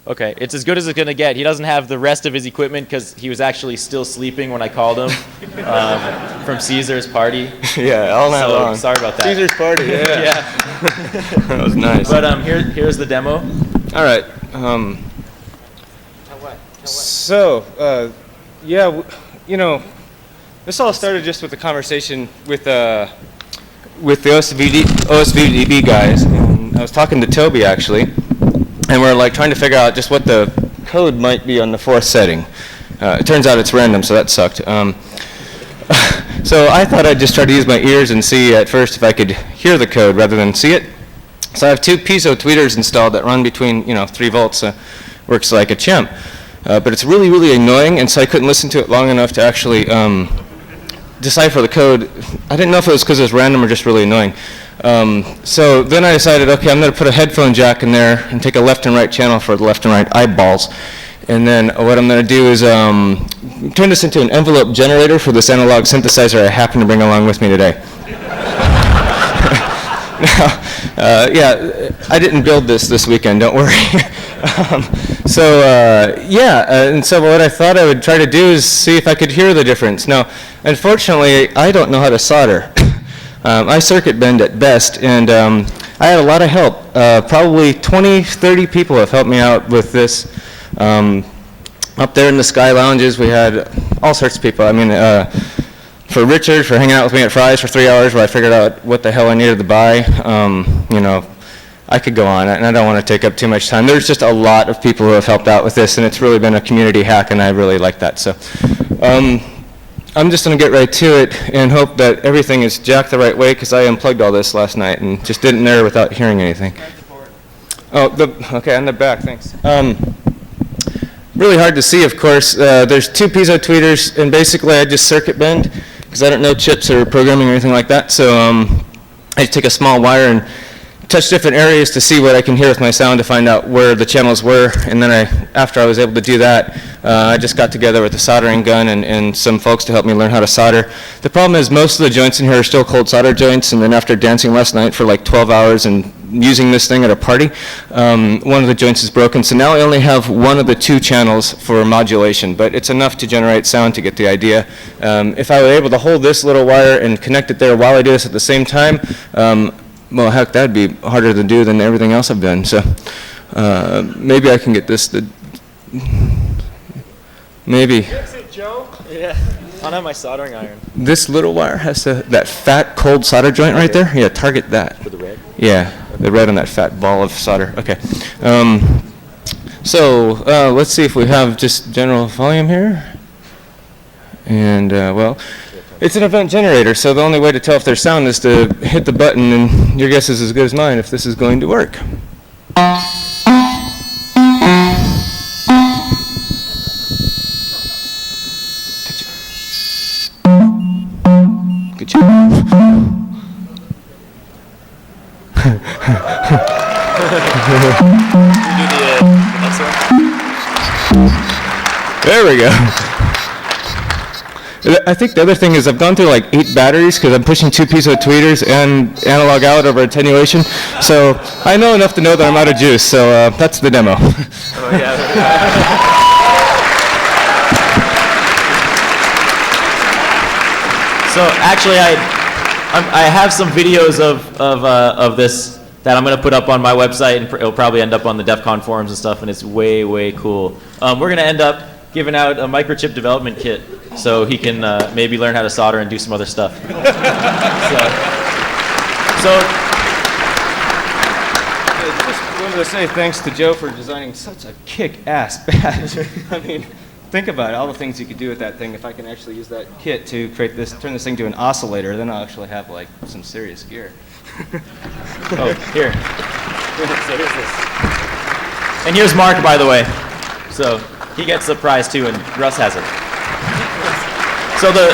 Okay, it's as good as it's gonna get. He doesn't have the rest of his equipment because he was actually still sleeping when I called him from Caesar's party.
Yeah, all night
So,
long.
sorry about that.
Caesar's party, yeah.
Yeah.
That was nice.
But here's the demo.
All right. So, yeah, you know, this all started just with a conversation with the OSVDB guys, and I was talking to Toby actually, and we're like trying to figure out just what the code might be on the fourth setting. It turns out it's random, so that sucked. So I thought I'd just try to use my ears and see at first if I could hear the code rather than see it. So I have 2 piezo tweeters installed that run between 3 volts. Works like a chimp. But it's really, really annoying, and so I couldn't listen to it long enough to actually decipher the code. I didn't know if it was because it was random or just really annoying. So then I decided, okay, I'm going to put a headphone jack in there and take a left and right channel for the left and right eyeballs. And then what I'm going to do is turn this into an envelope generator for this analog synthesizer I happen to bring along with me today. Now, yeah, I didn't build this weekend, don't worry. And so what I thought I would try to do is see if I could hear the difference. Now, unfortunately, I don't know how to solder. I circuit bend at best, and I had a lot of help. Probably 20, 30 people have helped me out with this. Up there in the Sky Lounges, we had all sorts of people. I mean, for Richard, for hanging out with me at Fry's for 3 hours where I figured out what the hell I needed to buy. I could go on, and I don't want to take up too much time. There's just a lot of people who have helped out with this, and it's really been a community hack, and I really like that. So I'm just going to get right to it and hope that everything is jacked the right way, because I unplugged all this last night and just did it in there without hearing anything. Oh, okay, on the back, thanks. Really hard to see, of course. There's 2 piezo tweeters, and basically I just circuit bend, because I don't know chips or programming or anything like that. So I take a small wire and touch different areas to see what I can hear with my sound to find out where the channels were. And then after I was able to do that, I just got together with a soldering gun and some folks to help me learn how to solder. The problem is most of the joints in here are still cold solder joints, and then after dancing last night for like 12 hours and using this thing at a party, one of the joints is broken. So now I only have one of the 2 channels for modulation, but it's enough to generate sound to get the idea. If I were able to hold this little wire and connect it there while I do this at the same time, well, heck, that'd be harder to do than everything else I've done. So maybe I can get this to, maybe. Fix it, Joe. Yeah. I don't have my soldering iron.
This little wire has that fat cold solder joint right there. Yeah, target that.
For the red?
Yeah, the red on that fat ball of solder. Okay. Let's see if we have just general volume here. And well, it's an event generator, so the only way to tell if there's sound is to hit the button, and your guess is as good as mine if this is going to work. Good job. There we go. I think the other thing is I've gone through like 8 batteries because I'm pushing 2 piezo tweeters and analog out over attenuation. So I know enough to know that I'm out of juice. So that's the demo.
Oh, yeah. So actually, I have some videos of this that I'm going to put up on my website, and it'll probably end up on the DEF CON forums and stuff, and it's way, way cool. We're going to end up giving out a microchip development kit so he can maybe learn how to solder and do some other stuff.
I just wanted to say thanks to Joe for designing such a kick-ass badge. I mean, think about it, all the things you could do with that thing. If I can actually use that kit to create this, turn this thing to an oscillator, then I'll actually have like some serious gear.
Oh, here. So here's this. And here's Mark, by the way. So he gets the prize too, and Russ has it. So the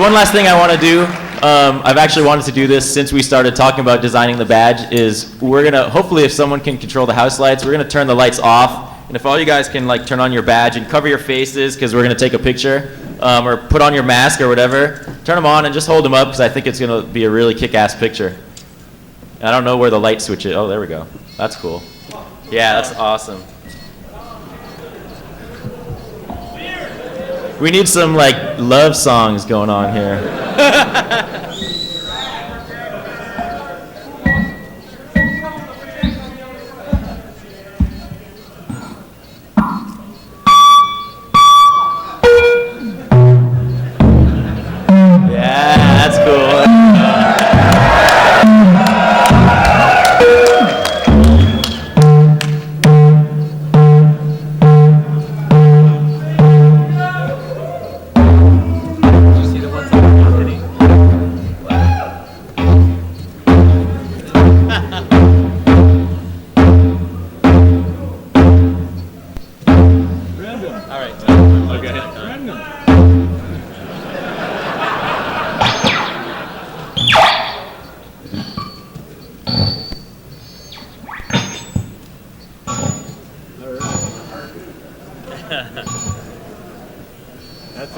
one last thing I want to do, I've actually wanted to do this since we started talking about designing the badge, is we're going to, hopefully if someone can control the house lights, we're going to turn the lights off. And if all you guys can like turn on your badge and cover your faces, because we're going to take a picture, or put on your mask or whatever, turn them on and just hold them up, because I think it's going to be a really kick-ass picture. I don't know where the light switch is. Oh, there we go. That's cool. Yeah, that's awesome. We need some like love songs going on here. Yeah, that's cool.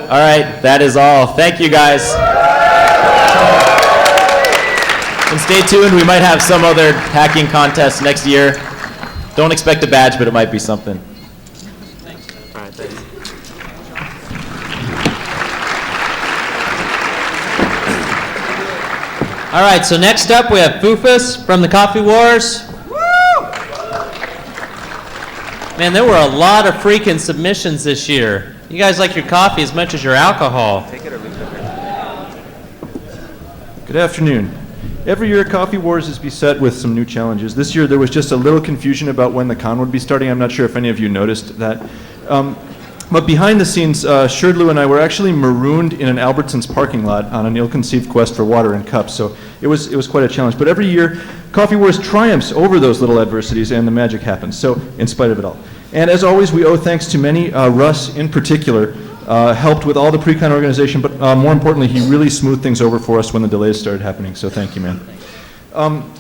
All right, that is all. Thank you guys. And stay tuned, we might have some other hacking contest next year. Don't expect a badge, but it might be something. All right, thanks.
All right, so next up we have Foofus from the Coffee Wars. Man, there were a lot of freaking submissions this year. You guys like your coffee as much as your alcohol.
Good afternoon. Every year, Coffee Wars is beset with some new challenges. This year, there was just a little confusion about when the con would be starting. I'm not sure if any of you noticed that. But behind the scenes, Sherdlu and I were actually marooned in an Albertsons parking lot on an ill-conceived quest for water and cups. So it was quite a challenge. But every year, Coffee Wars triumphs over those little adversities, and the magic happens. So in spite of it all. And as always, we owe thanks to many. Russ, in particular, helped with all the pre-con organization, but more importantly, he really smoothed things over for us when the delays started happening. So thank you, man.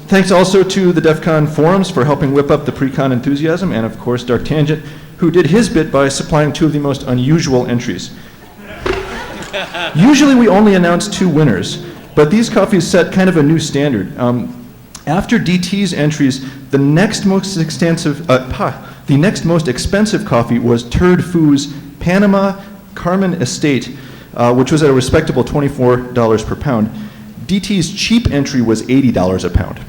Thanks also to the DEF CON forums for helping whip up the pre-con enthusiasm, and of course, Dark Tangent, who did his bit by supplying two of the most unusual entries. Usually we only announce 2 winners, but these coffees set kind of a new standard. After DT's entries, the next most expensive coffee was Turd Foo's Panama Carmen Estate, which was at a respectable $24 per pound. DT's cheap entry was $80 a pound.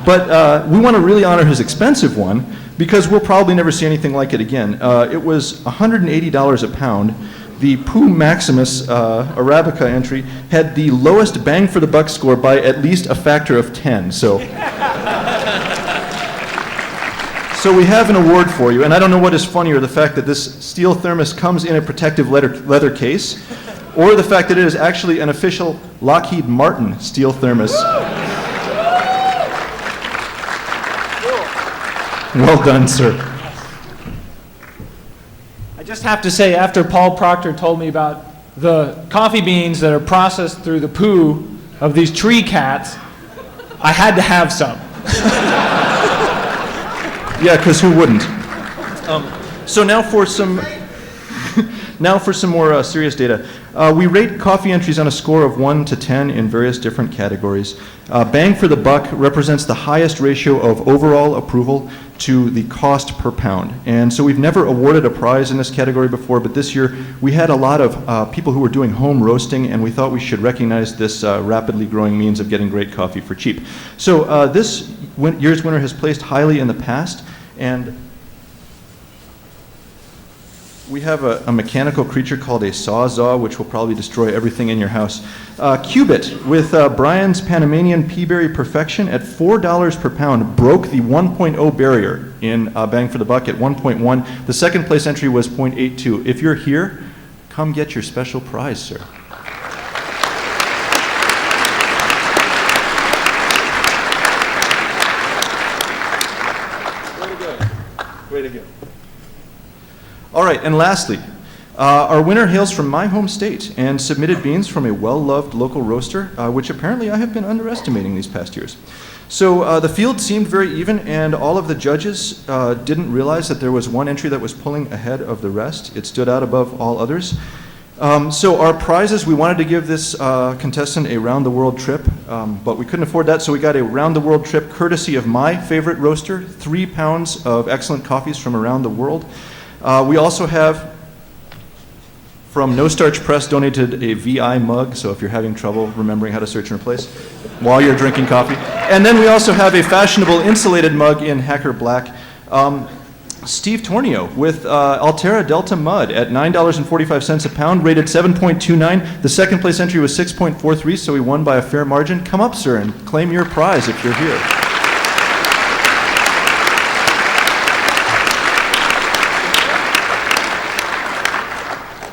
But we want to really honor his expensive one because we'll probably never see anything like it again. It was $180 a pound. The Poo Maximus Arabica entry had the lowest bang for the buck score by at least a factor of 10. So we have an award for you, and I don't know what is funnier, the fact that this steel thermos comes in a protective leather case, or the fact that it is actually an official Lockheed Martin steel thermos. Well done, sir.
I just have to say, after Paul Proctor told me about the coffee beans that are processed through the poo of these tree cats, I had to have some.
Yeah, because who wouldn't? So now for some more serious data. We rate coffee entries on a score of 1 to 10 in various different categories. Bang for the buck represents the highest ratio of overall approval to the cost per pound. And so we've never awarded a prize in this category before, but this year we had a lot of people who were doing home roasting, and we thought we should recognize this rapidly growing means of getting great coffee for cheap. So this year's winner has placed highly in the past, and we have a mechanical creature called a sawzall, which will probably destroy everything in your house. Cubit, with Brian's Panamanian Peaberry Perfection at $4 per pound, broke the 1.0 barrier in Bang for the Buck at 1.1. The second place entry was 0.82. If you're here, come get your special prize, sir. Way to go. All right, and lastly, our winner hails from my home state and submitted beans from a well-loved local roaster, which apparently I have been underestimating these past years. So the field seemed very even, and all of the judges didn't realize that there was one entry that was pulling ahead of the rest. It stood out above all others. So our prizes, we wanted to give this contestant a round-the-world trip, but we couldn't afford that, so we got a round-the-world trip courtesy of my favorite roaster, 3 pounds of excellent coffees from around the world. We also have From No Starch Press donated a VI mug, so if you're having trouble remembering how to search and replace while you're drinking coffee. And then we also have a fashionable insulated mug in Hacker Black. Steve Tornio with Altera Delta Mud at $9.45 a pound, rated 7.29. The second place entry was 6.43, so he won by a fair margin. Come up, sir, and claim your prize if you're here.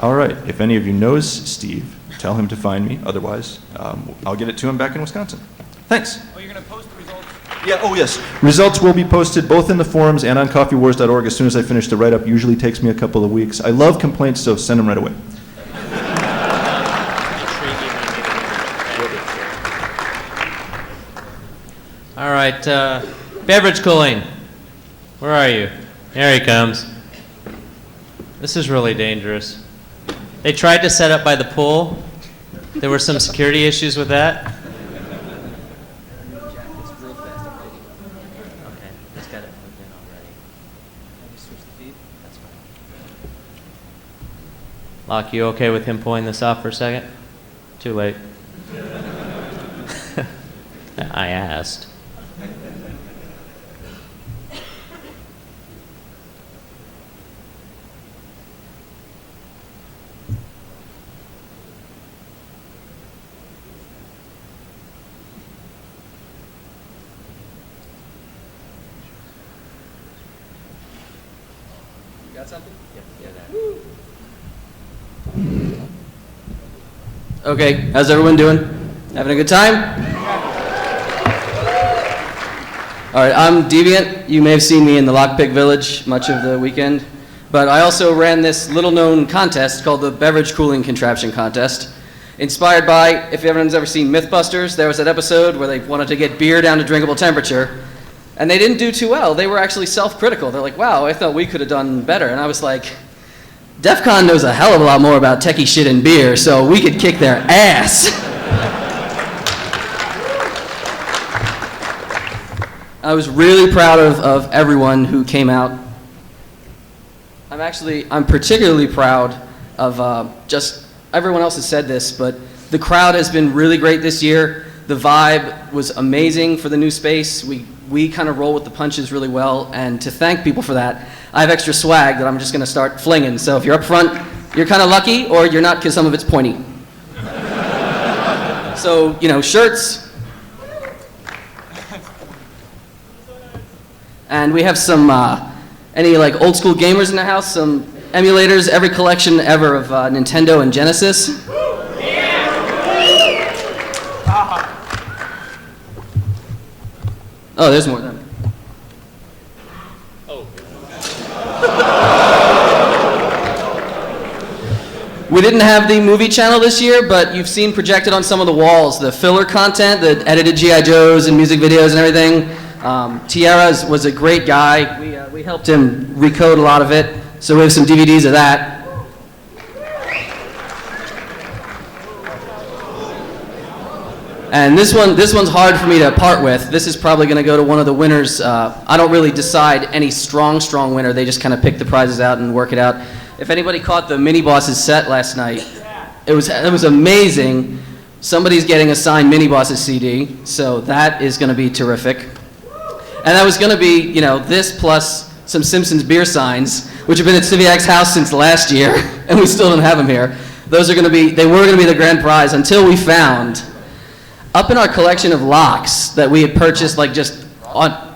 All right, if any of you knows Steve, tell him to find me. Otherwise, I'll get it to him back in Wisconsin. Thanks.
Oh, you're going to post the results?
Yeah, oh yes. Results will be posted both in the forums and on coffeewars.org as soon as I finish the write-up. Usually takes me a couple of weeks. I love complaints, so send them right away.
All right, beverage cooling. Where are you? There he comes. This is really dangerous. They tried to set up by the pool. There were some security issues with that. Locke, you okay with him pulling this off for a second? Too late. I asked.
Got something? Okay, how's everyone doing? Having a good time? All right, I'm Deviant. You may have seen me in the Lockpick Village much of the weekend, but I also ran this little-known contest called the Beverage Cooling Contraption Contest, inspired by, if everyone's ever seen Mythbusters, there was that episode where they wanted to get beer down to drinkable temperature, and they didn't do too well. They were actually self-critical. They're like, wow, I thought we could have done better, and I was like, DEF CON knows a hell of a lot more about techie shit and beer, so we could kick their ass. I was really proud of everyone who came out. I'm particularly proud of just, everyone else has said this, but the crowd has been really great this year. The vibe was amazing for the new space. We kind of roll with the punches really well, and to thank people for that, I have extra swag that I'm just going to start flinging. So if you're up front, you're kind of lucky, or you're not because some of it's pointy. So, you know, shirts. And we have some, any like old school gamers in the house, some emulators, every collection ever of Nintendo and Genesis. Oh, there's more than that. We didn't have the movie channel this year, but you've seen projected on some of the walls the filler content, the edited G.I. Joes and music videos and everything. Tierra was a great guy. We helped him recode a lot of it, so we have some DVDs of that. And this one's hard for me to part with. This is probably going to go to one of the winners. I don't really decide any strong winner. They just kind of pick the prizes out and work it out. If anybody caught the Mini Bosses set last night, it was amazing. Somebody's getting a signed Mini Bosses CD, so that is going to be terrific. And that was going to be, you know, this plus some Simpsons beer signs, which have been at Civiac's house since last year, and we still don't have them here. Those are going to be, they were going to be the grand prize until we found, up in our collection of locks that we had purchased, like just on,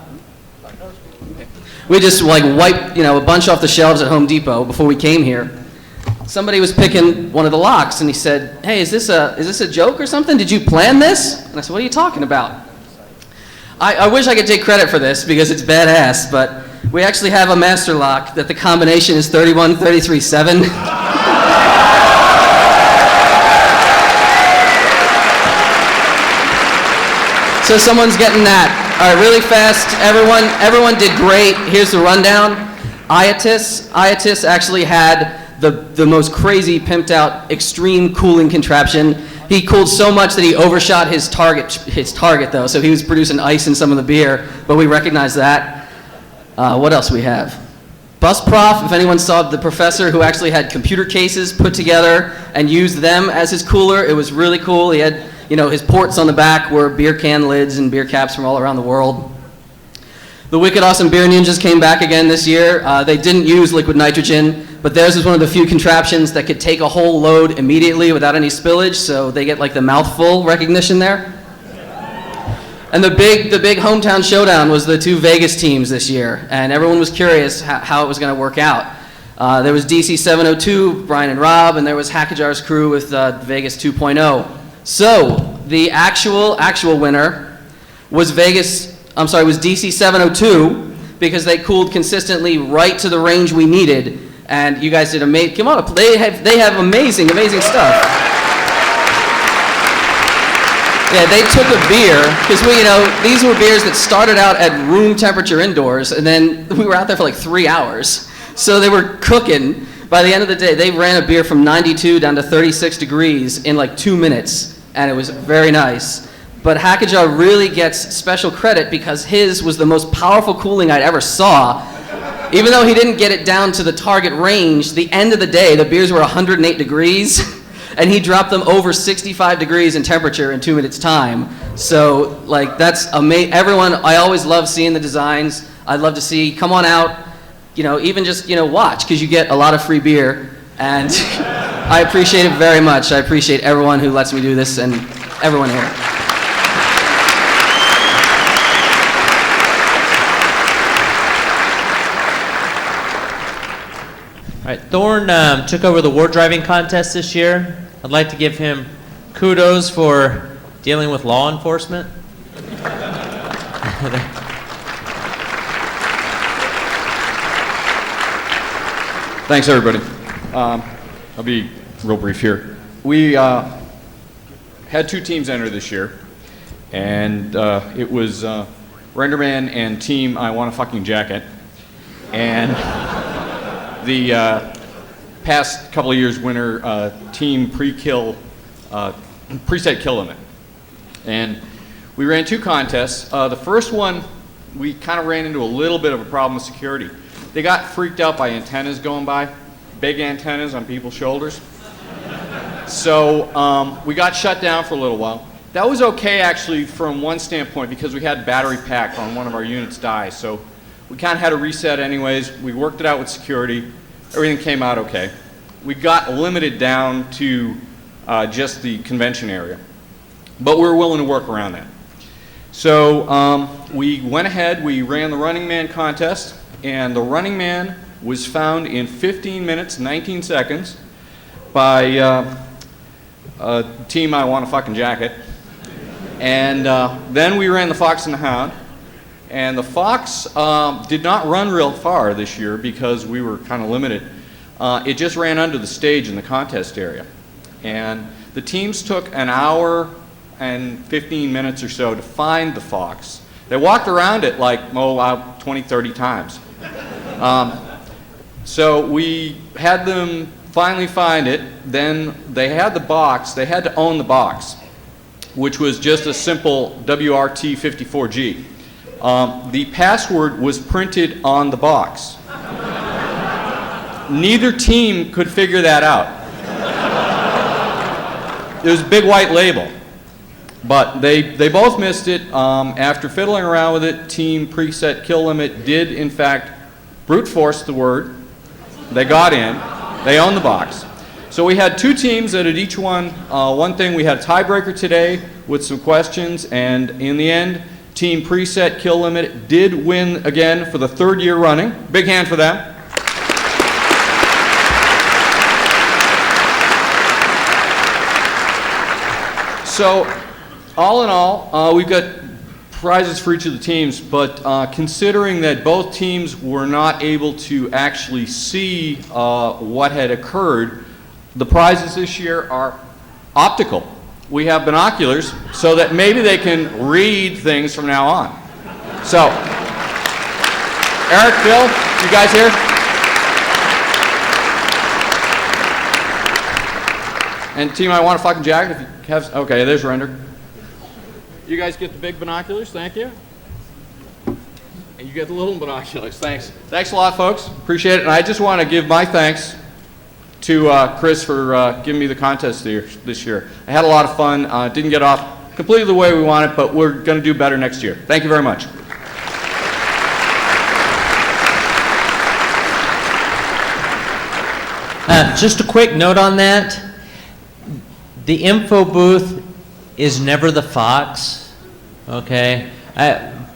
we just like wiped, you know, a bunch off the shelves at Home Depot before we came here. Somebody was picking one of the locks, and he said, "Hey, is this a joke or something? Did you plan this?" And I said, "What are you talking about?" I wish I could take credit for this because it's badass, but we actually have a master lock that the combination is 31337. So someone's getting that. All right, really fast. Everyone did great. Here's the rundown. Iatis actually had the most crazy, pimped out, extreme cooling contraption. He cooled so much that he overshot his target though, so he was producing ice in some of the beer, but we recognize that. What else we have? bus prof, if anyone saw the professor who actually had computer cases put together and used them as his cooler, it was really cool. He had, his ports on the back were beer can lids and beer caps from all around the world. The Wicked Awesome Beer Ninjas came back again this year. They didn't use liquid nitrogen, but theirs was one of the few contraptions that could take a whole load immediately without any spillage, so they get like the mouthful recognition there. And the big hometown showdown was the two Vegas teams this year, and everyone was curious how it was going to work out. There was DC 702, Brian and Rob, and there was Hackajar's crew with Vegas 2.0. So the actual winner was was DC 702, because they cooled consistently right to the range we needed, and you guys did amazing. Come on, they have amazing stuff. Yeah, they took a beer, because these were beers that started out at room temperature indoors, and then we were out there for like 3 hours. So they were cooking. By the end of the day, they ran a beer from 92 down to 36 degrees in like 2 minutes, and it was very nice. But Hackajar really gets special credit because his was the most powerful cooling I'd ever saw. Even though he didn't get it down to the target range, the end of the day, the beers were 108 degrees. And he dropped them over 65 degrees in temperature in 2 minutes time. So that's amazing. Everyone, I always love seeing the designs. I'd love to see, come on out, even just, watch, because you get a lot of free beer. And I appreciate it very much. I appreciate everyone who lets me do this and everyone here.
All right, Thorne took over the ward driving contest this year. I'd like to give him kudos for dealing with law enforcement.
Thanks, everybody. I'll be real brief here. We had 2 teams enter this year, and it was Renderman and Team I Want a Fucking Jacket. And the past couple of years winner, Team Preset Kill Limit. And we ran 2 contests. The first one, we kind of ran into a little bit of a problem with security. They got freaked out by antennas going by, big antennas on people's shoulders. So we got shut down for a little while. That was okay, actually, from one standpoint, because we had battery pack on one of our units die. So we kind of had to reset anyways. We worked it out with security. Everything came out okay. We got limited down to just the convention area. But we were willing to work around that. So we went ahead, we ran the Running Man contest, and the Running Man was found in 15 minutes, 19 seconds by Team I Want a Fucking Jacket. And then we ran the Fox and the Hound. And the Fox did not run real far this year because we were kind of limited. It just ran under the stage in the contest area. And the teams took an hour and 15 minutes or so to find the Fox. They walked around it like, 20, 30 times. So we had them finally find it. Then they had the box. They had to own the box, which was just a simple WRT54G. The password was printed on the box. Neither team could figure that out. It was a big white label. But they both missed it. After fiddling around with it, Team Preset Kill Limit did, in fact, brute force the word. They got in. They owned the box. So we had 2 teams that had each won one thing. We had a tiebreaker today with some questions, and in the end, Team Preset Kill Limit did win again for the 3rd year running. Big hand for them. So, all in all, we've got prizes for each of the teams, but considering that both teams were not able to actually see what had occurred, the prizes this year are optical. We have binoculars so that maybe they can read things from now on. So, Eric, Bill, you guys here? And Team I Want a Fucking Jacket, if you have, okay, there's Render. You guys get the big binoculars, thank you. And you get the little binoculars. Thanks. Thanks a lot, folks. Appreciate it. And I just want to give my thanks to Chris for giving me the contest this year. I had a lot of fun. Didn't get off completely the way we wanted, but we're going to do better next year. Thank you very much.
Just a quick note on that. The info booth is never the fox, okay?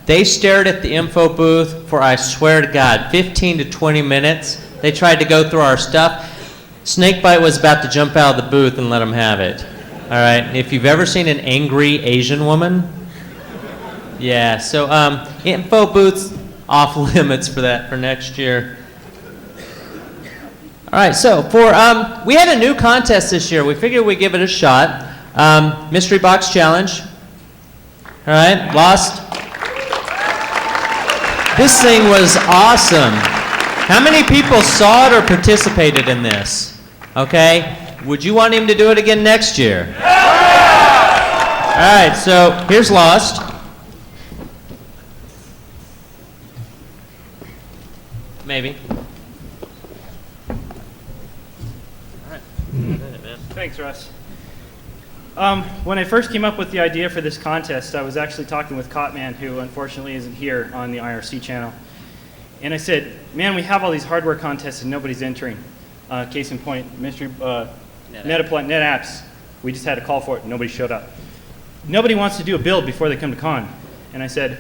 They stared at the info booth for, I swear to God, 15 to 20 minutes. They tried to go through our stuff. Snakebite was about to jump out of the booth and let them have it. All right? If you've ever seen an angry Asian woman, yeah, so info booths off limits for that for next year. All right, so we had a new contest this year. We figured we'd give it a shot. Mystery Box Challenge. All right, lost. This thing was awesome. How many people saw it or participated in this? Okay, would you want him to do it again next year? All right, so here's Lost. Maybe.
Thanks, Russ. When I first came up with the idea for this contest, I was actually talking with Cotman, who unfortunately isn't here on the IRC channel. And I said, man, we have all these hardware contests and nobody's entering. Case in point, NetApps. We just had a call for it and nobody showed up. Nobody wants to do a build before they come to con. And I said,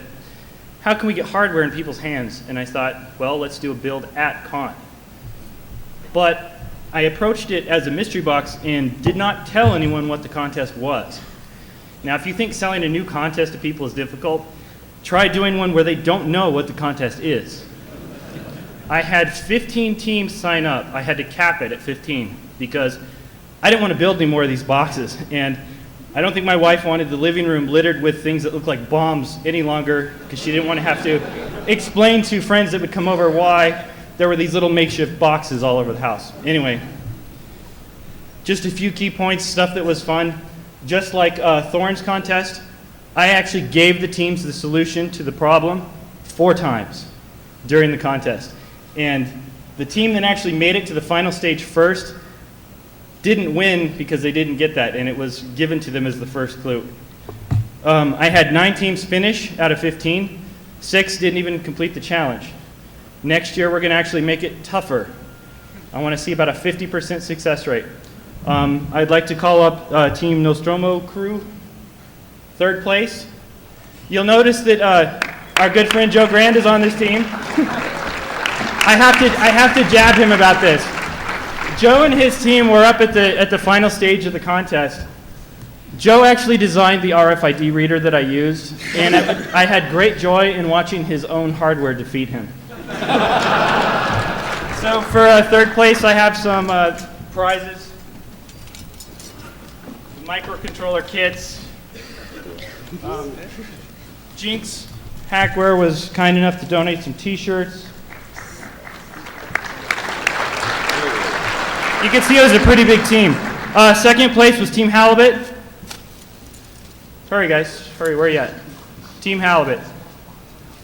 how can we get hardware in people's hands? And I thought, well, let's do a build at con. But I approached it as a mystery box and did not tell anyone what the contest was. Now, if you think selling a new contest to people is difficult, try doing one where they don't know what the contest is. I had 15 teams sign up. I had to cap it at 15 because I didn't want to build any more of these boxes. And I don't think my wife wanted the living room littered with things that looked like bombs any longer because she didn't want to have to explain to friends that would come over why there were these little makeshift boxes all over the house. Anyway, just a few key points, stuff that was fun. Just like Thorn's contest, I actually gave the teams the solution to the problem 4 times during the contest. And the team that actually made it to the final stage first didn't win because they didn't get that, and it was given to them as the first clue. I had 9 teams finish out of 15. 6 didn't even complete the challenge. Next year, we're going to actually make it tougher. I want to see about a 50% success rate. I'd like to call up Team Nostromo crew, 3rd place. You'll notice that our good friend Joe Grand is on this team. I have to jab him about this. Joe and his team were up at the final stage of the contest. Joe actually designed the RFID reader that I used, and I had great joy in watching his own hardware defeat him. So for 3rd place, I have some prizes. Microcontroller kits. Jinx Hackware was kind enough to donate some t-shirts. You can see it was a pretty big team. 2nd place was Team Halibut. Hurry, guys. Hurry, where are you at? Team Halibut.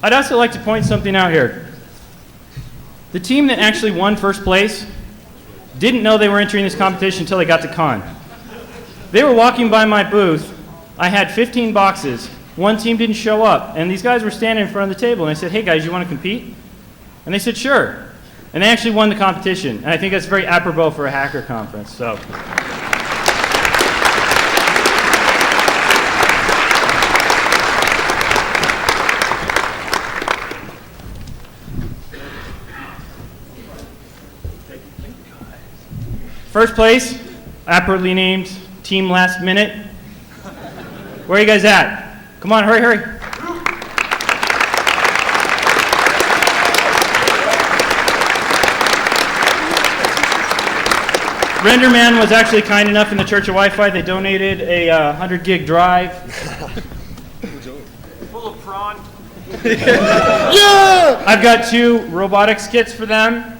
I'd also like to point something out here. The team that actually won 1st place didn't know they were entering this competition until they got to con. They were walking by my booth. I had 15 boxes. 1 team didn't show up, and these guys were standing in front of the table, and I said, hey guys, you want to compete? And they said, sure. And they actually won the competition, and I think that's very apropos for a hacker conference. So. First place, appropriately named Team Last Minute. Where are you guys at? Come on, hurry, hurry. RenderMan was actually kind enough in the Church of Wi-Fi. They donated a 100 gig drive. Full of prawn. Yeah! I've got 2 robotics kits for them.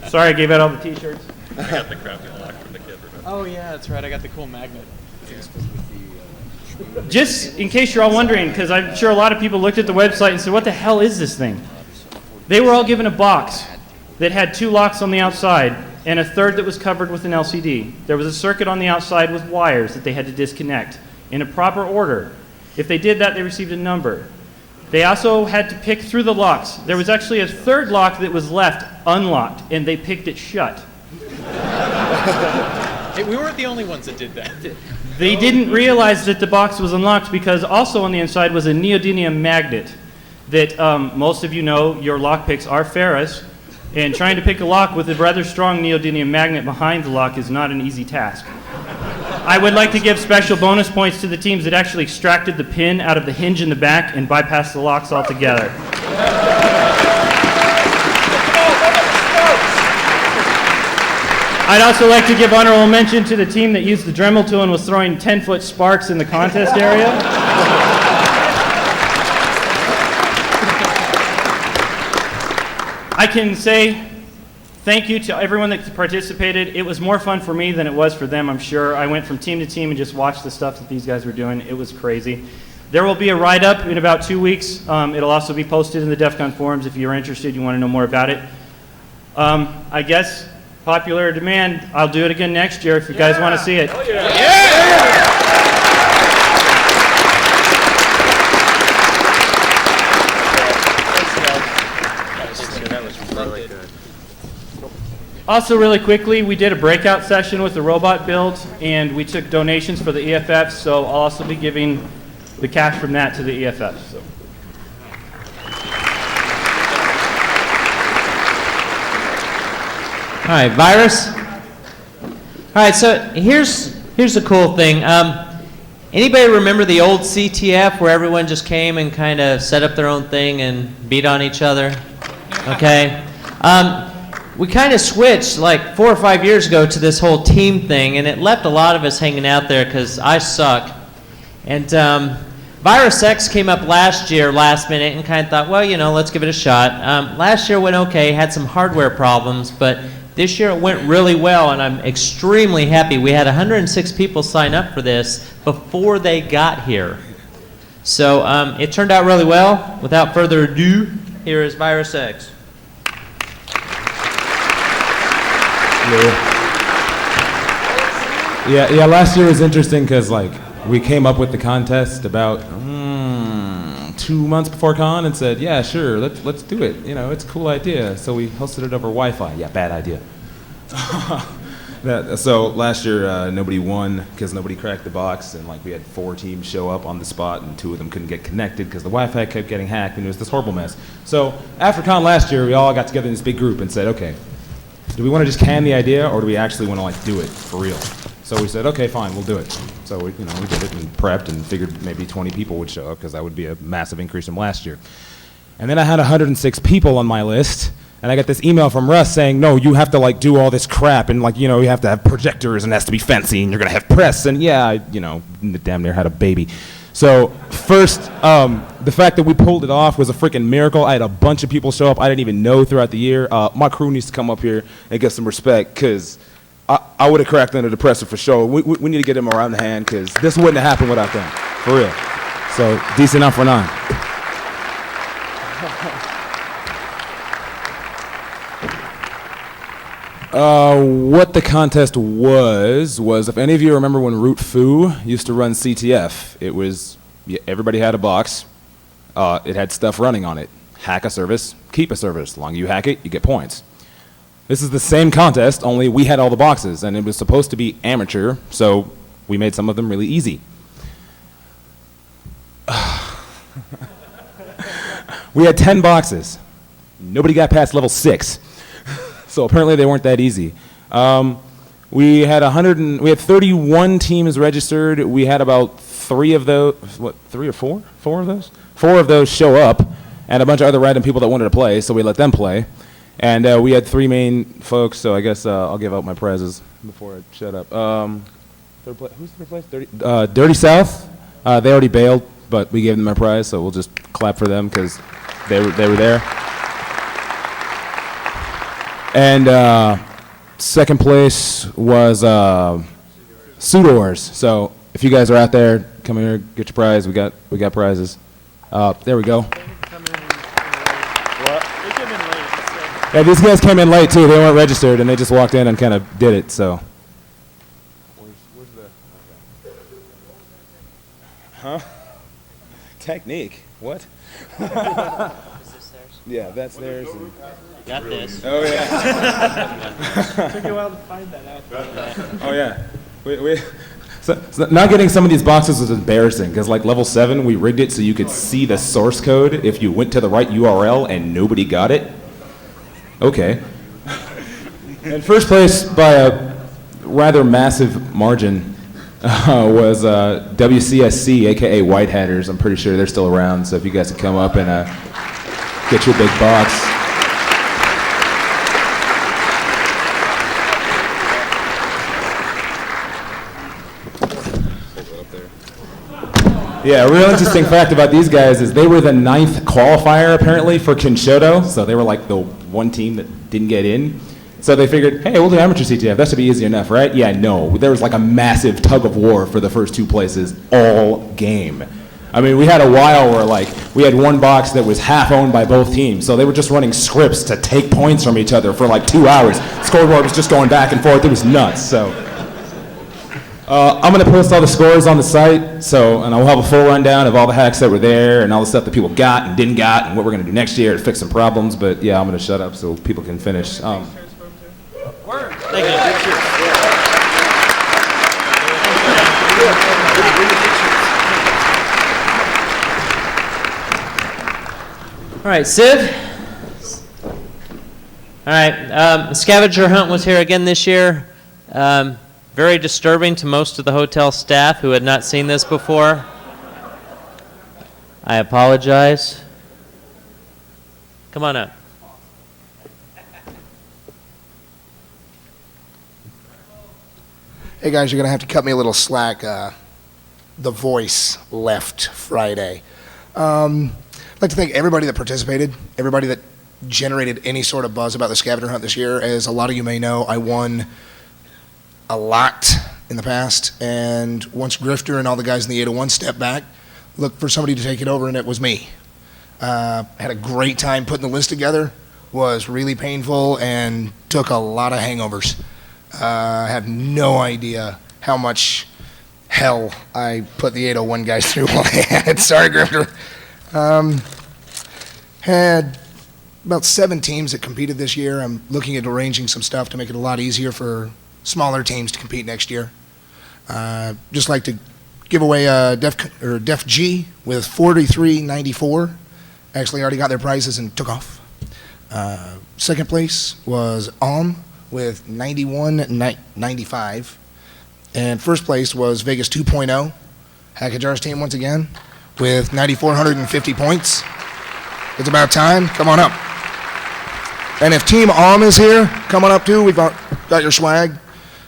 Sorry, I gave out all the t-shirts.
I got the crappy lock from the kid.
Oh yeah, that's right. I got the cool magnet.
just in case you're all wondering, because I'm sure a lot of people looked at the website and said, what the hell is this thing? They were all given a box that had 2 locks on the outside and a third that was covered with an LCD. There was a circuit on the outside with wires that they had to disconnect in a proper order. If they did that, they received a number. They also had to pick through the locks. There was actually a third lock that was left unlocked, and they picked it shut.
Hey, we weren't the only ones that did that.
They didn't realize that the box was unlocked because also on the inside was a neodymium magnet that most of you know your lock picks are ferrous, and trying to pick a lock with a rather strong neodymium magnet behind the lock is not an easy task. I would like to give special bonus points to the teams that actually extracted the pin out of the hinge in the back and bypassed the locks altogether. I'd also like to give honorable mention to the team that used the Dremel tool and was throwing 10-foot sparks in the contest area. I can say thank you to everyone that participated. It was more fun for me than it was for them, I'm sure. I went from team to team and just watched the stuff that these guys were doing. It was crazy. There will be a write-up in about 2 weeks. It'll also be posted in the DEF CON forums if you're interested, you want to know more about it. I guess, popular demand, I'll do it again next year if you guys want to see it. Also, really quickly, we did a breakout session with the robot build, and we took donations for the EFFs, so I'll also be giving the cash from that to the EFFs. So.
All right, Virus. All right, so here's the cool thing. Anybody remember the old CTF where everyone just came and kind of set up their own thing and beat on each other? Okay. We kind of switched like 4 or 5 years ago to this whole team thing, and it left a lot of us hanging out there because I suck. And Virus X came up last year, last minute, and kind of thought, well, you know, let's give it a shot. Last year went okay, had some hardware problems, but this year it went really well, and I'm extremely happy. We had 106 people sign up for this before they got here. So it turned out really well. Without further ado, here is Virus X.
Yeah, last year was interesting because like we came up with the contest about 2 months before con and said, yeah, sure, let's do it. You know, it's a cool idea. So we hosted it over Wi-Fi. Yeah, bad idea. So last year nobody won because nobody cracked the box, and like we had 4 teams show up on the spot, and 2 of them couldn't get connected because the Wi-Fi kept getting hacked, and it was this horrible mess. So after con last year, we all got together in this big group and said, okay, do we want to just can the idea, or do we actually want to like do it for real? So we said, okay, fine, we'll do it. So we did it and prepped and figured maybe 20 people would show up because that would be a massive increase from last year. And then I had 106 people on my list, and I got this email from Russ saying, no, you have to like do all this crap, and like, you know, you have to have projectors, and it has to be fancy, and you're gonna have press, and yeah, I, you know, damn near had a baby. So first, the fact that we pulled it off was a freaking miracle. I had a bunch of people show up I didn't even know throughout the year. My crew needs to come up here and get some respect, because I would have cracked under the pressure for sure. We need to get him around the hand, because this wouldn't have happened without them, for real. So decent enough for 9. What the contest was if any of you remember when Root Foo used to run CTF, it was, everybody had a box, it had stuff running on it. Hack a service, keep a service. As long as you hack it, you get points. This is the same contest, only we had all the boxes, and it was supposed to be amateur, so we made some of them really easy. We had 10 boxes. Nobody got past level 6. So apparently they weren't that easy. We had 31 teams registered. We had about 3 of those, 3 or 4? 4 of those? 4 of those show up, and a bunch of other random people that wanted to play, so we let them play. And we had 3 main folks, so I guess I'll give out my prizes before I shut up. Who's third place? Dirty South. They already bailed, but we gave them a prize, so we'll just clap for them because they were there. And second place was Sudors. So if you guys are out there, come here, get your prize. We got prizes. There we go. Yeah, these guys came in late too. They weren't registered, and they just walked in and kind of did it. So. Huh? Technique. What? Yeah, that's theirs. And
Got this.
Oh yeah.
Took you a while to find that out.
Oh yeah. So not getting some of these boxes was embarrassing because like level 7, we rigged it so you could see the source code if you went to the right URL and nobody got it. Okay. And first place by a rather massive margin was WCSC, aka White Hatters. I'm pretty sure they're still around, so if you guys could come up and get your big box. Yeah, a real interesting fact about these guys is they were the 9th qualifier apparently for Kinshoto, so they were like the one team that didn't get in. So they figured, hey, we'll do amateur CTF, that should be easy enough, right? Yeah, no, there was like a massive tug of war for the first 2 places all game. I mean, we had a while where like, we had one box that was half owned by both teams, so they were just running scripts to take points from each other for like 2 hours. Scoreboard was just going back and forth, it was nuts, so. I'm going to post all the scores on the site, and I'll have a full rundown of all the hacks that were there and all the stuff that people got and didn't got and what we're going to do next year to fix some problems. But yeah, I'm going to shut up so people can finish.
Thank you. All right, Sid. All right, scavenger hunt was here again this year. Very disturbing to most of the hotel staff who had not seen this before. I apologize. Come on up.
Hey guys, you're going to have to cut me a little slack. The voice left Friday. I'd like to thank everybody that participated, everybody that generated any sort of buzz about the scavenger hunt this year. As a lot of you may know, I won a lot in the past, and once Grifter and all the guys in the 801 stepped back, looked for somebody to take it over, and it was me. Had a great time putting the list together, was really painful, and took a lot of hangovers. I have no idea how much hell I put the 801 guys through while I had it. Sorry, Grifter. Had about 7 teams that competed this year. I'm looking at arranging some stuff to make it a lot easier for smaller teams to compete next year. Just like to give away a Def G with 43.94. Actually already got their prizes and took off. Second place was with 91.95. And first place was Vegas 2.0, Hackajar's team once again, with 9,450 points. It's about time. Come on up. And if Team is here, come on up too. We've got your swag.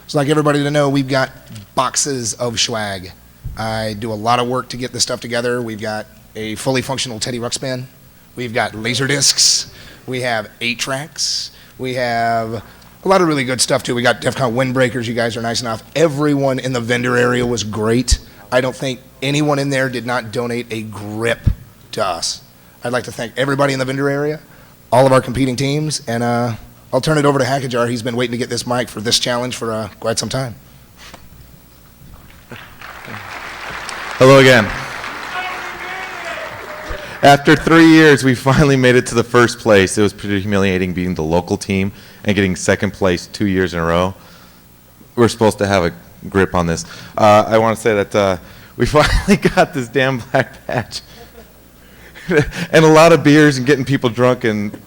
It's like everybody to know we've got boxes of swag. I do a lot of work to get this stuff together. We've got a fully functional Teddy Ruxpin. We've got laser discs. We have 8-tracks. We have a lot of really good stuff too. We got DEF CON windbreakers. You guys are nice enough. Everyone in the vendor area was great. I don't think anyone in there did not donate a grip to us. I'd like to thank everybody in the vendor area, all of our competing teams, and I'll turn it over to Hackajar. He's been waiting to get this mic for this challenge for quite some time.
Hello again. After 3 years, we finally made it to the first place. It was pretty humiliating being the local team and getting second place 2 years in a row. We're supposed to have a grip on this. I want to say that we finally got this damn black patch. And a lot of beers and getting people drunk and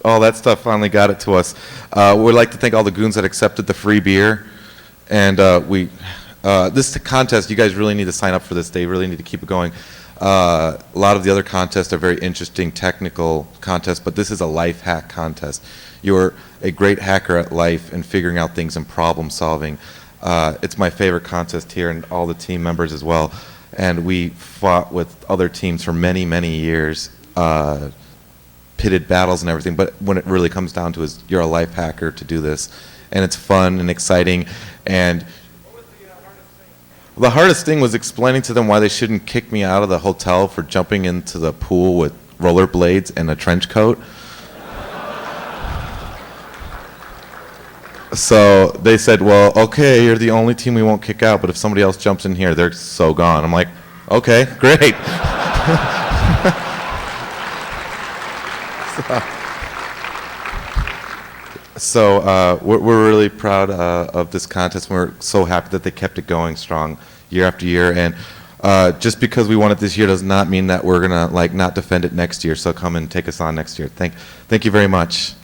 all that stuff finally got it to us. We'd like to thank all the goons that accepted the free beer. And this contest, you guys really need to sign up for this. They really need to keep it going. A lot of the other contests are very interesting technical contests, but this is a life hack contest. You're a great hacker at life and figuring out things and problem solving. It's my favorite contest here and all the team members as well. And we fought with other teams for many, many years, pitted battles and everything, but when it really comes down to is you're a life hacker to do this. And it's fun and exciting. And The hardest thing was explaining to them why they shouldn't kick me out of the hotel for jumping into the pool with rollerblades and a trench coat. So they said, well, okay, you're the only team we won't kick out, but if somebody else jumps in here, they're so gone. I'm like, okay, great. So we're really proud of this contest. We're so happy that they kept it going strong year after year. And just because we won it this year does not mean that we're gonna like not defend it next year. So come and take us on next year. Thank you very much.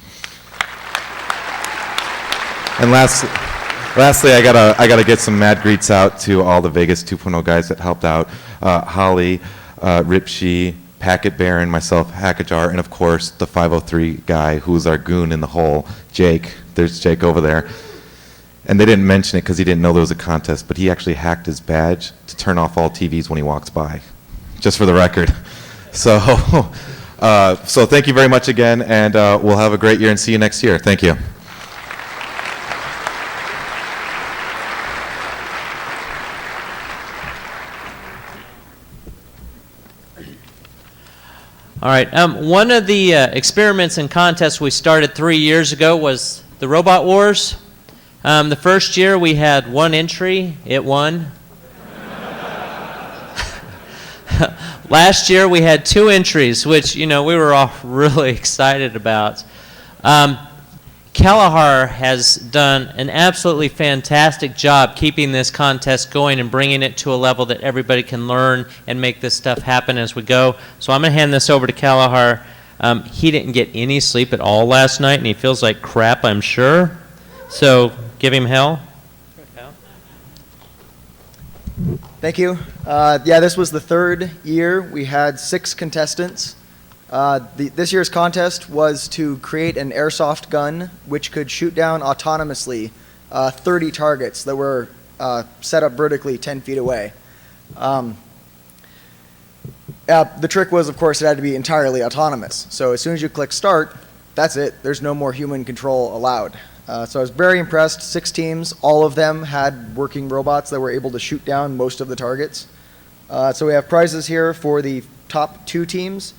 And lastly, I gotta get some mad greets out to all the Vegas 2.0 guys that helped out. Holly, Ripshy, Packet Baron, myself, Hackajar, and of course the 503 guy who's our goon in the hole, Jake. There's Jake over there. And they didn't mention it because he didn't know there was a contest, but he actually hacked his badge to turn off all TVs when he walks by, just for the record. So, so thank you very much again, and we'll have a great year and see you next year. Thank you.
All right. One of the experiments and contests we started 3 years ago was the Robot Wars. The first year we had one entry. It won. Last year we had 2 entries, which, you know, we were all really excited about. Kalahar has done an absolutely fantastic job keeping this contest going and bringing it to a level that everybody can learn and make this stuff happen as we go. So I'm going to hand this over to Kalahar. He didn't get any sleep at all last night, and he feels like crap, I'm sure. So give him hell.
Thank you. Yeah, this was the 3rd year. We had 6 contestants. This year's contest was to create an airsoft gun which could shoot down autonomously 30 targets that were set up vertically 10 feet away. The trick was, of course, it had to be entirely autonomous. So as soon as you click start, that's it. There's no more human control allowed. So I was very impressed. 6 teams, all of them had working robots that were able to shoot down most of the targets. So we have prizes here for the top 2 teams.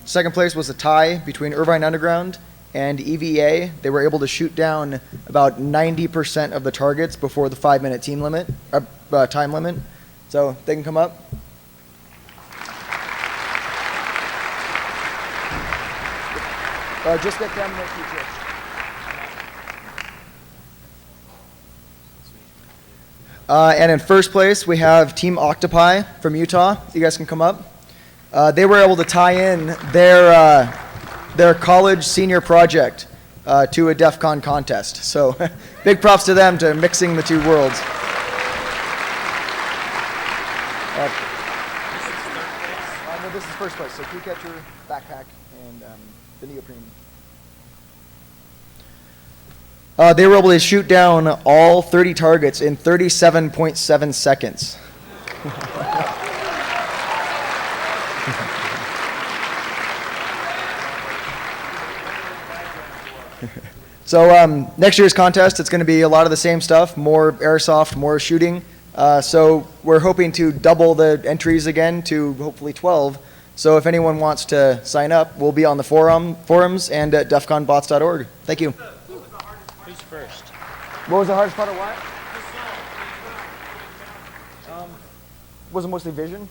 Second place was a tie between Irvine Underground and EVA. They were able to shoot down about 90% of the targets before the 5-minute time limit. So they can come up. Just get them with you, Rich. And in first place, we have Team Octopi from Utah. You guys can come up. They were able to tie in their college senior project to a DEF CON contest. So big props to them to mixing the 2 worlds. No, this is first place. So peek at your backpack and the neoprene. They were able to shoot down all 30 targets in 37.7 seconds. So next year's contest, it's going to be a lot of the same stuff, more airsoft, more shooting. So we're hoping to double the entries again to hopefully 12. So if anyone wants to sign up, we'll be on the forums and at defconbots.org. Thank you.
Who's first?
What was the hardest part of what? Was it mostly vision?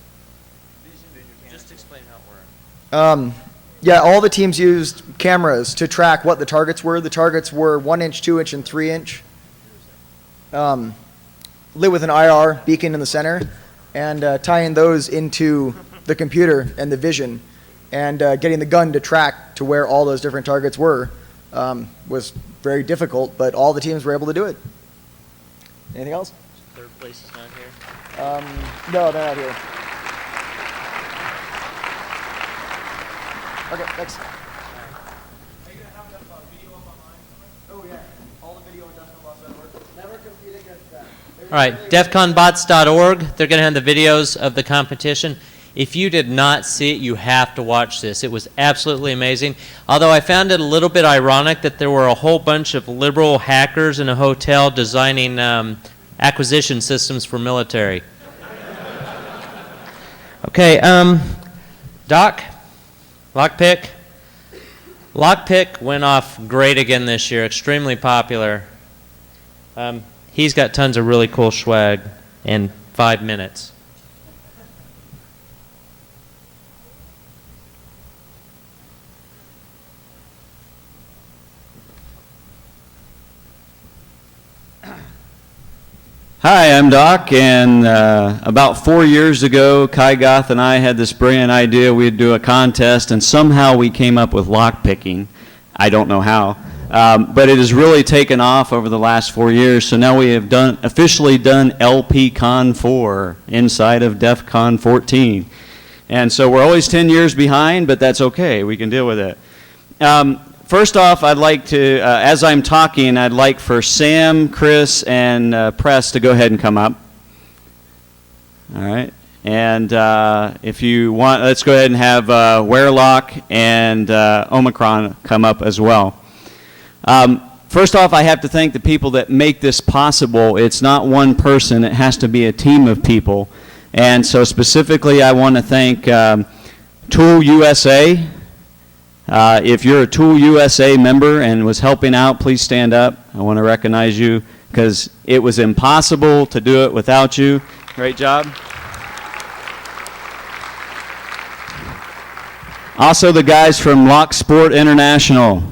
Just explain how it works.
Yeah, all the teams used cameras to track what the targets were. The targets were 1-inch, 2-inch, and 3-inch. Lit with an IR beacon in the center, and tying those into the computer and the vision, and getting the gun to track to where all those different targets were was very difficult, but all the teams were able to do it. Anything else?
Third place is not here.
No, they're not here. Okay, thanks. Oh yeah, all the video on defconbots.org. Never compete against that.
All right, defconbots.org. They're going to have the videos of the competition. If you did not see it, you have to watch this. It was absolutely amazing. Although I found it a little bit ironic that there were a whole bunch of liberal hackers in a hotel designing acquisition systems for military.
Okay, Doc, lockpick.
Lockpick went off great again this year, extremely popular. He's got tons of really cool swag in 5 minutes.
Hi, I'm Doc, and about 4 years ago, Kai Goth and I had this brilliant idea we'd do a contest, and somehow we came up with lock picking. I don't know how, but it has really taken off over the last 4 years. So now we have officially done LPCon 4 inside of DEF CON 14, and so we're always 10 years behind, but that's okay. We can deal with it. First off, I'd like to, as I'm talking, I'd like for Sam, Chris, and Press to go ahead and come up. All right. And if you want, let's go ahead and have Wearlock and Omicron come up as well. First off, I have to thank the people that make this possible. It's not one person. It has to be a team of people. And so specifically, I want to thank Tool USA. If you're a Tool USA member and was helping out, please stand up. I want to recognize you because it was impossible to do it without you. Great job. Also, the guys from Lock Sport International,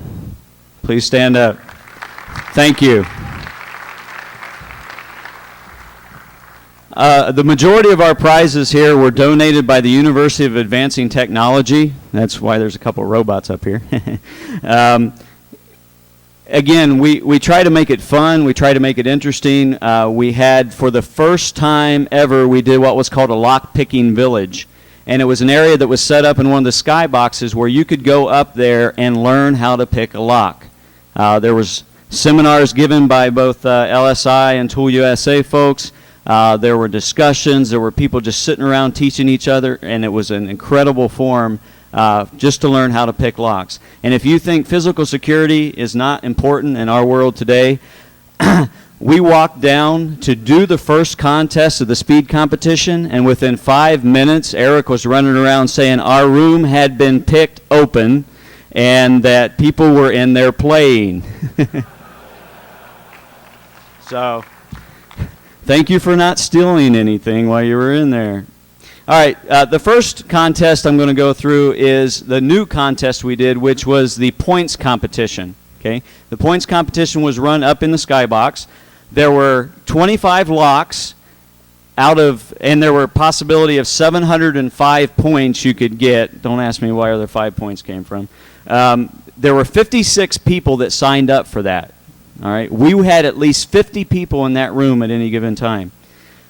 please stand up. Thank you. The majority of our prizes here were donated by the University of Advancing Technology. That's why there's a couple of robots up here. Again, we try to make it fun. We try to make it interesting. We had, for the first time ever, we did what was called a lock-picking village. And it was an area that was set up in one of the skyboxes where you could go up there and learn how to pick a lock. There was seminars given by both LSI and Tool USA folks. There were discussions. There were people just sitting around teaching each other, and it was an incredible forum just to learn how to pick locks. And if you think physical security is not important in our world today, we walked down to do the first contest of the speed competition, and within 5 minutes, Eric was running around saying our room had been picked open and that people were in there playing. So, thank you for not stealing anything while you were in there. All right, the first contest I'm going to go through is the new contest we did, which was the points competition. Okay, the points competition was run up in the skybox. There were 25 locks and there were a possibility of 705 points you could get. Don't ask me where the 5 points came from. There were 56 people that signed up for that. All right, we had at least 50 people in that room at any given time.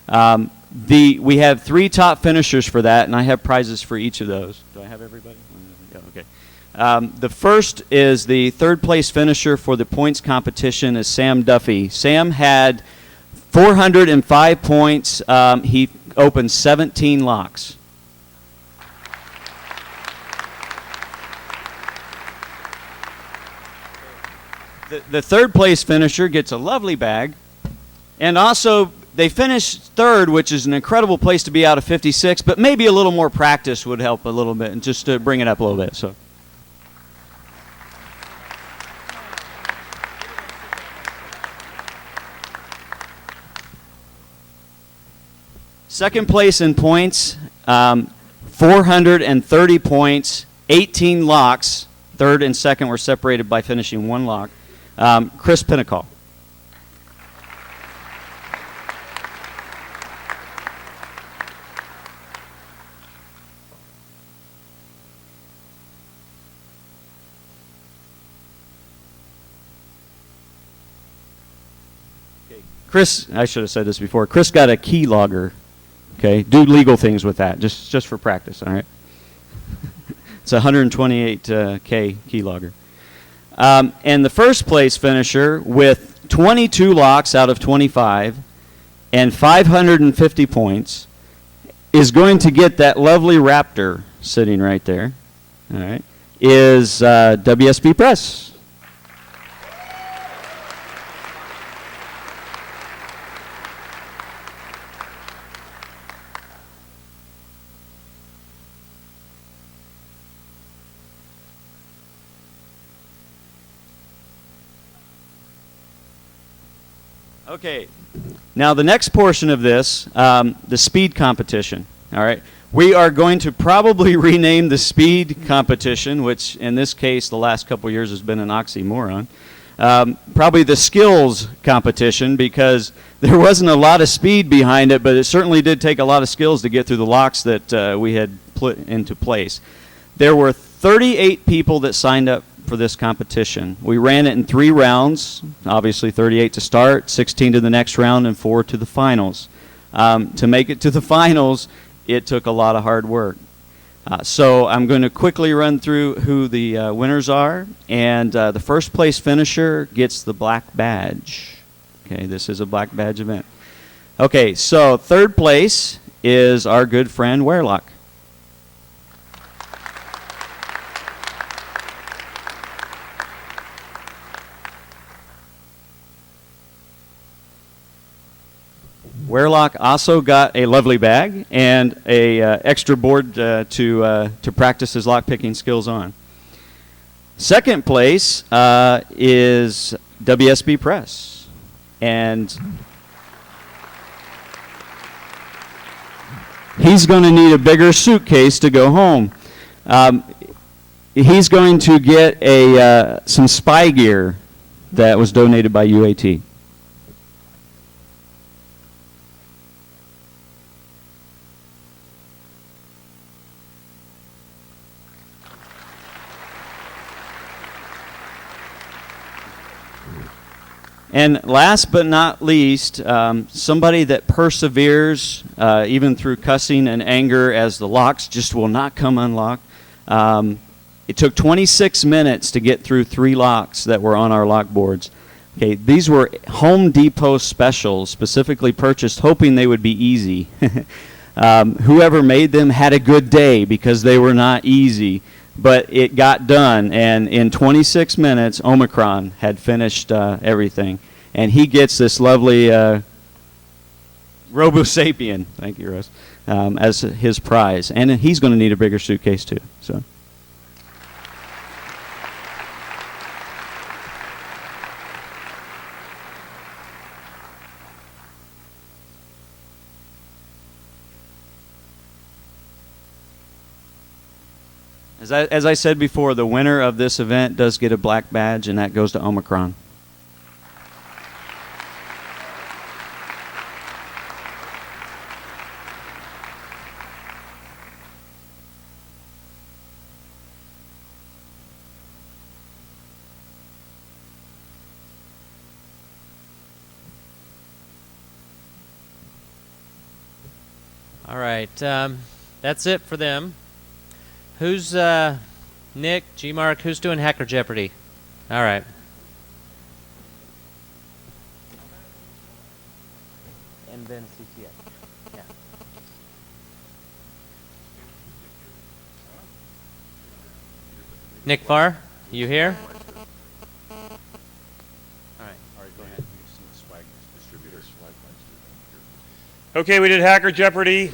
We have 3 top finishers for that, and I have prizes for each of those. Do I have everybody? Yeah, okay. The first is the third place finisher for the points competition is Sam Duffy. Sam had 405 points. He opened 17 locks. The third place finisher gets a lovely bag, and also they finished third, which is an incredible place to be out of 56, but maybe a little more practice would help a little bit, and just to bring it up a little bit. So. Second place in points, 430 points, 18 locks. Third and second were separated by finishing 1 lock. Chris Pinnacle. Chris, I should have said this before. Chris got a key logger. Okay, do legal things with that, just for practice. All right. It's a 128K key logger. And the first place finisher with 22 locks out of 25 and 550 points is going to get that lovely Raptor sitting right there. All right, is WSB Press.
All right,
Okay. Now the next portion of this, the speed competition. All right. We are going to probably rename the speed competition, which in this case the last couple of years has been an oxymoron. Probably the skills competition, because there wasn't a lot of speed behind it, but it certainly did take a lot of skills to get through the locks that we had put into place. There were 38 people that signed up for this competition. We ran it in 3 rounds, obviously 38 to start, 16 to the next round, and 4 to the finals. To make it to the finals, it took a lot of hard work. So I'm going to quickly run through who the winners are, and the first place finisher gets the black badge. Okay, this is a black badge event. Okay, so third place is our good friend Wearlock. Wearlock also got a lovely bag and a extra board to practice his lock-picking skills on. Second place is WSB Press, and he's going to need a bigger suitcase to go home. He's going to get some spy gear that was donated by UAT. And last but not least, somebody that perseveres even through cussing and anger as the locks just will not come unlocked. It took 26 minutes to get through 3 locks that were on our lock boards. Okay, these were Home Depot specials, specifically purchased hoping they would be easy. Whoever made them had a good day because they were not easy. But it got done, and in 26 minutes, Omicron had finished everything. And he gets this lovely Robo Sapien, thank you, Russ, as his prize. And he's going to need a bigger suitcase, too. So. As I said before, the winner of this event does get a black badge, and that goes to Omicron.
All right, that's it for them. Who's, Nick, G-Mark, who's doing Hacker Jeopardy? All right. And then CTF. Yeah. Nick Farr, you here? All right, go ahead.
Okay, we did Hacker Jeopardy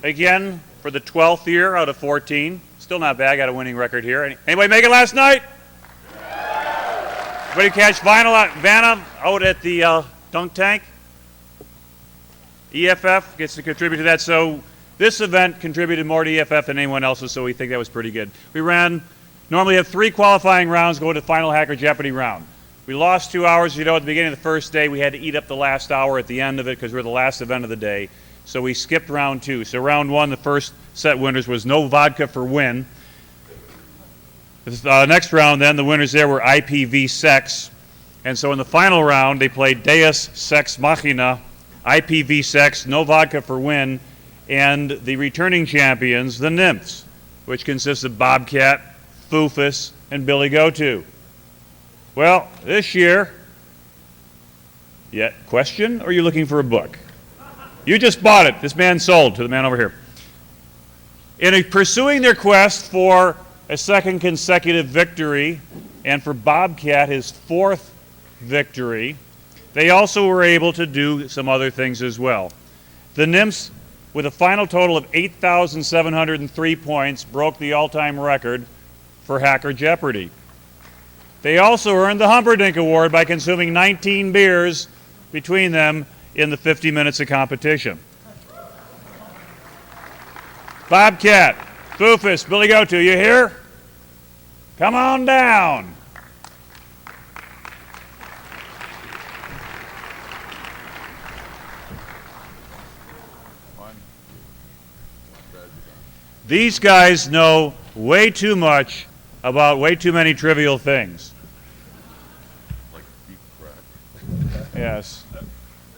again for the 12th year out of 14. Still not bad. Got a winning record here. Anybody make it last night? Anybody catch Vanna out at the dunk tank? EFF gets to contribute to that. So this event contributed more to EFF than anyone else's, so we think that was pretty good. We normally have 3 qualifying rounds, go to the final Hacker Jeopardy round. We lost 2 hours. At the beginning of the first day, we had to eat up the last hour at the end of it because we're the last event of the day. So we skipped round 2. So round 1, the first set winners was No Vodka for Win. The next round then, the winners there were IPV Sex. And so in the final round, they played Deus Sex Machina, IPV Sex, No Vodka for Win, and the returning champions, the Nymphs, which consists of Bobcat, Foofus, and Billy Go-To. Well, this year, question, or are you looking for a book? You just bought it. This man sold to the man over here. In pursuing their quest for a second consecutive victory, and for Bobcat, his 4th victory, they also were able to do some other things as well. The Nymphs, with a final total of 8,703 points, broke the all-time record for Hacker Jeopardy. They also earned the Humperdinck Award by consuming 19 beers between them in the 50 minutes of competition. Bobcat, Foofus, Billy Goto, you here? Come on down. These guys know way too much about way too many trivial things.
Like deep crack.
Yes.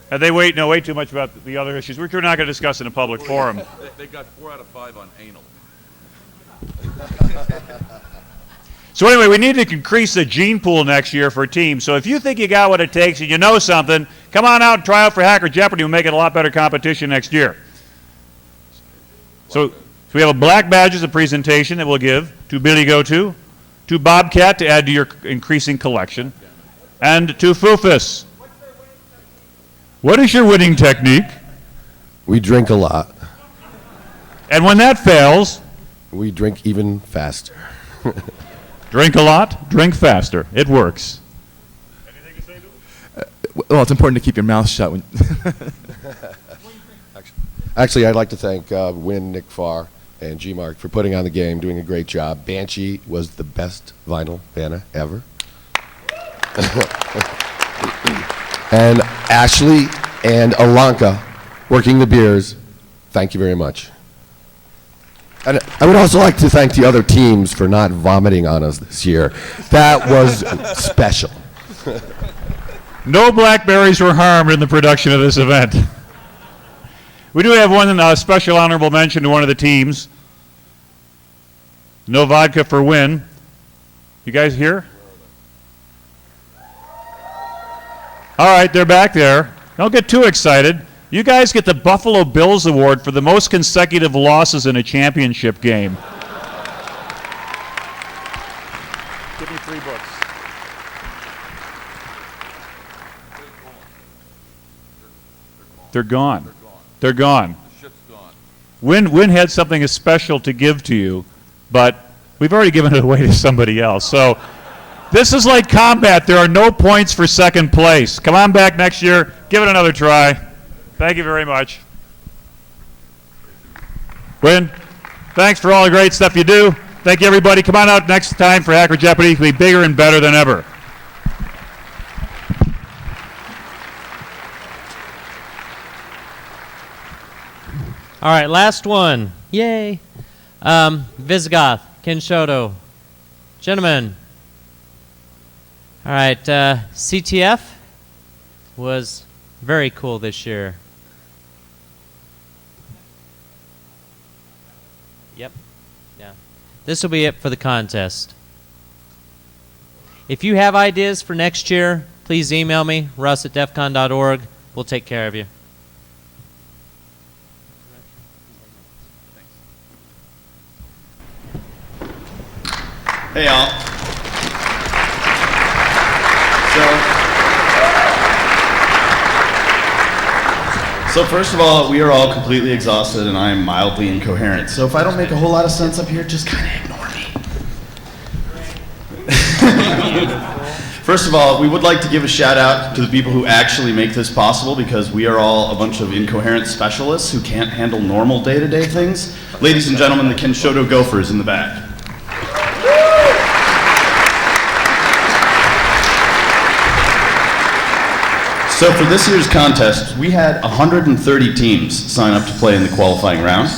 And they know way too much about the other issues, which we're not going to discuss in a public forum.
They got 4 out of 5 on anal.
So anyway, we need to increase the gene pool next year for teams. So if you think you got what it takes and you know something, come on out and try out for Hacker Jeopardy. We'll make it a lot better competition next year. So we have a black badges, a presentation that we'll give to Billy Goto, to Bobcat to add to your increasing collection, and to Foofus. What is your winning technique?
We drink a lot.
And when that fails?
We drink even faster.
Drink a lot, drink faster. It works.
Well, it's important to keep your mouth shut. When
Actually, I'd like to thank Win, Nick Farr, and G-Mark for putting on the game, doing a great job. Banshee was the best vinyl banner ever. And Ashley and Alanka working the beers, thank you very much. And I would also like to thank the other teams for not vomiting on us this year. That was special.
No blackberries were harmed in the production of this event. We do have one special honorable mention to one of the teams. No vodka for Win. You guys here? All right, they're back there. Don't get too excited. You guys get the Buffalo Bills Award for the most consecutive losses in a championship game. Give me 3 books. They're gone. They're gone. Win had something special to give to you, but we've already given it away to somebody else. So this is like combat. There are no points for second place. Come on back next year. Give it another try. Thank you very much. Win, thanks for all the great stuff you do. Thank you, everybody. Come on out next time for Hacker Jeopardy. It'll be bigger and better than ever.
All right, last one. Yay. Visigoth, Kenshoto. Gentlemen. All right, CTF was very cool this year. Yep. Yeah. This will be it for the contest. If you have ideas for next year, please email me, russ@defcon.org. We'll take care of you.
Hey, y'all. So first of all, we are all completely exhausted and I am mildly incoherent. So if I don't make a whole lot of sense up here, just kind of ignore me. First of all, we would like to give a shout out to the people who actually make this possible because we are all a bunch of incoherent specialists who can't handle normal day-to-day things. Ladies and gentlemen, the Kenshoto Gophers in the back. So for this year's contest, we had 130 teams sign up to play in the qualifying round,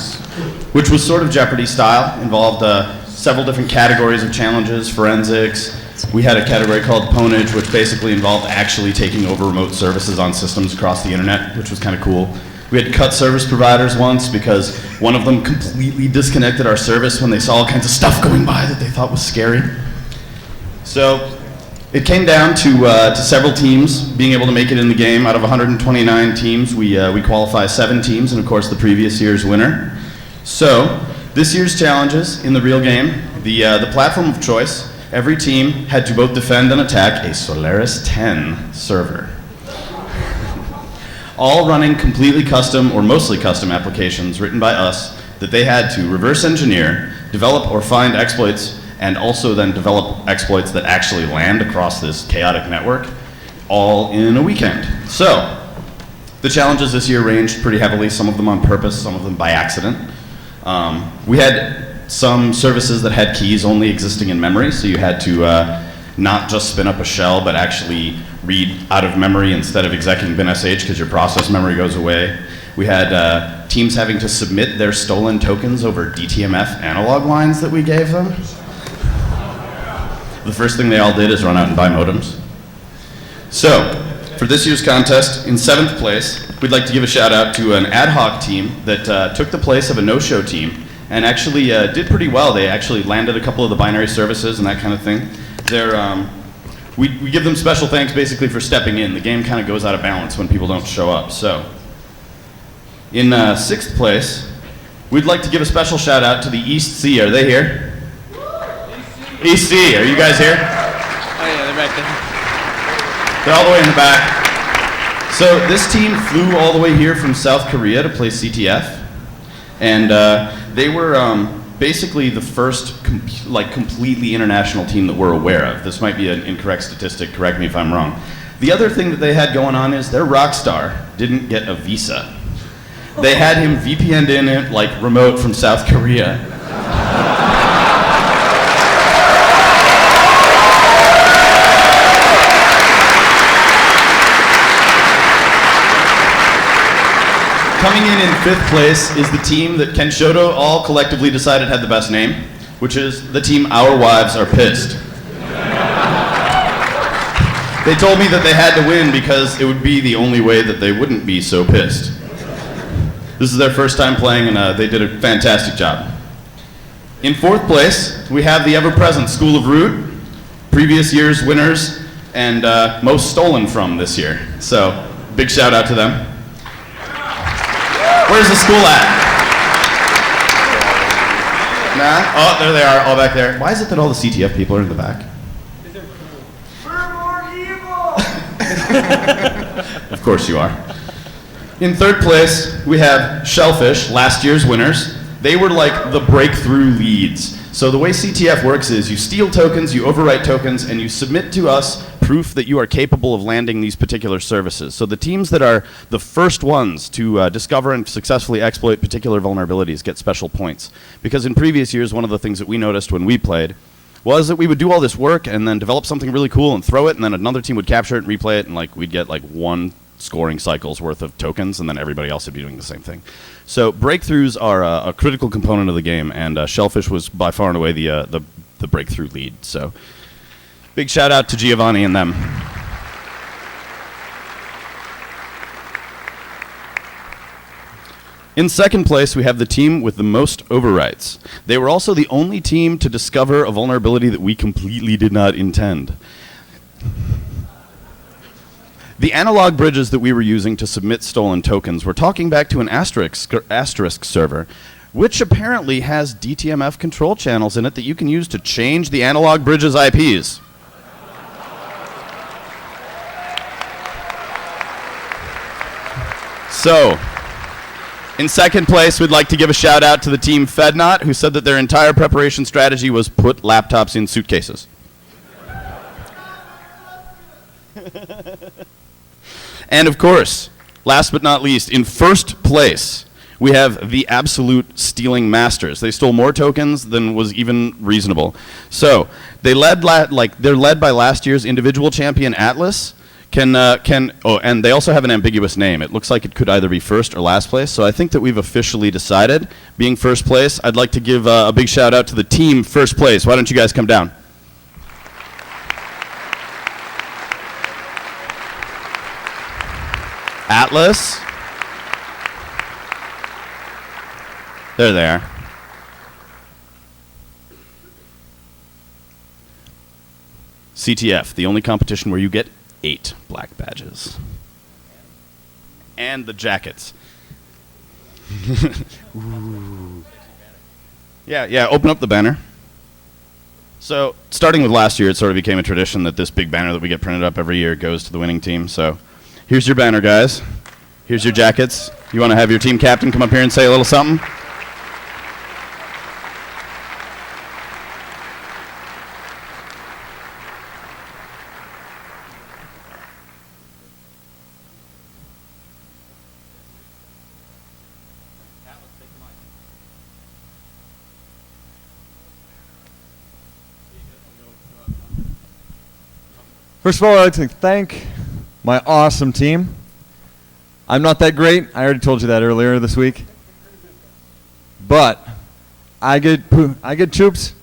which was sort of Jeopardy style, involved several different categories of challenges, forensics. We had a category called Ponage, which basically involved actually taking over remote services on systems across the internet, which was kind of cool. We had cut service providers once because one of them completely disconnected our service when they saw all kinds of stuff going by that they thought was scary. So it came down to several teams being able to make it in the game. Out of 129 teams, we qualify 7 teams, and of course the previous year's winner. So this year's challenges in the real game, the platform of choice, every team had to both defend and attack a Solaris 10 server. All running completely custom or mostly custom applications written by us that they had to reverse engineer, develop or find exploits, and also then develop exploits that actually land across this chaotic network. all in a weekend. So, the challenges this year ranged pretty heavily, some of them on purpose, some of them by accident. We had some services that had keys only existing in memory, so you had to not just spin up a shell, but actually read out of memory instead of executing bin sh because your process memory goes away. We had teams having to submit their stolen tokens over DTMF analog lines that we gave them. The first thing they all did is run out and buy modems. So, for this year's contest, in 7th place, we'd like to give a shout out to an ad hoc team that took the place of a no-show team and actually did pretty well. They actually landed a couple of the binary services and that kind of thing. We give them special thanks basically for stepping in. The game kind of goes out of balance when people don't show up. So, in 6th place, we'd like to give a special shout out to the East C. Are they here? East C, are you guys here?
Oh yeah, they're right there.
They're all the way in the back. So this team flew all the way here from South Korea to play CTF, and they were basically the first completely international team that we're aware of. This might be an incorrect statistic, correct me if I'm wrong. The other thing that they had going on is their rock star didn't get a visa. They had him VPN'd in it like remote from South Korea. Coming in 5th place is the team that Ken Shoto all collectively decided had the best name, which is the team Our Wives Are Pissed. They told me that they had to win because it would be the only way that they wouldn't be so pissed. This is their first time playing and they did a fantastic job. In 4th place, we have the ever-present School of Root, previous year's winners, and most stolen from this year. So, big shout out to them. Where's the school at? Nah? Oh, there they are, all back there. Why is it that all the CTF people are in the back? Of course you are. In 3rd place, we have Shellfish, last year's winners. They were like the breakthrough leads. So the way CTF works is you steal tokens, you overwrite tokens, and you submit to us proof that you are capable of landing these particular services. So the teams that are the first ones to discover and successfully exploit particular vulnerabilities get special points. Because in previous years, one of the things that we noticed when we played was that we would do all this work and then develop something really cool and throw it, and then another team would capture it and replay it, and we'd get 1 scoring cycle's worth of tokens, and then everybody else would be doing the same thing. So breakthroughs are a critical component of the game, and Shellfish was by far and away the breakthrough lead. So big shout out to Giovanni and them. In 2nd place, we have the team with the most overwrites. They were also the only team to discover a vulnerability that we completely did not intend. The analog bridges that we were using to submit stolen tokens were talking back to an asterisk server, which apparently has DTMF control channels in it that you can use to change the analog bridges IPs. So, in 2nd place, we'd like to give a shout out to the team FedNot, who said that their entire preparation strategy was put laptops in suitcases. And of course, last but not least, in 1st place, we have the absolute stealing masters. They stole more tokens than was even reasonable. So they're led by last year's individual champion Atlas. And they also have an ambiguous name. It looks like it could either be 1st or last place. So I think that we've officially decided, being 1st place, I'd like to give a big shout out to the team 1st place. Why don't you guys come down? Atlas. There they are. CTF, the only competition where you get 8 black badges. And the jackets. Ooh. Yeah, open up the banner. So, starting with last year, it sort of became a tradition that this big banner that we get printed up every year goes to the winning team. So, here's your banner, guys. Here's your jackets. You want to have your team captain come up here and say a little something?
First of all, I'd like to thank my awesome team. I'm not that great. I already told you that earlier this week. But I get choops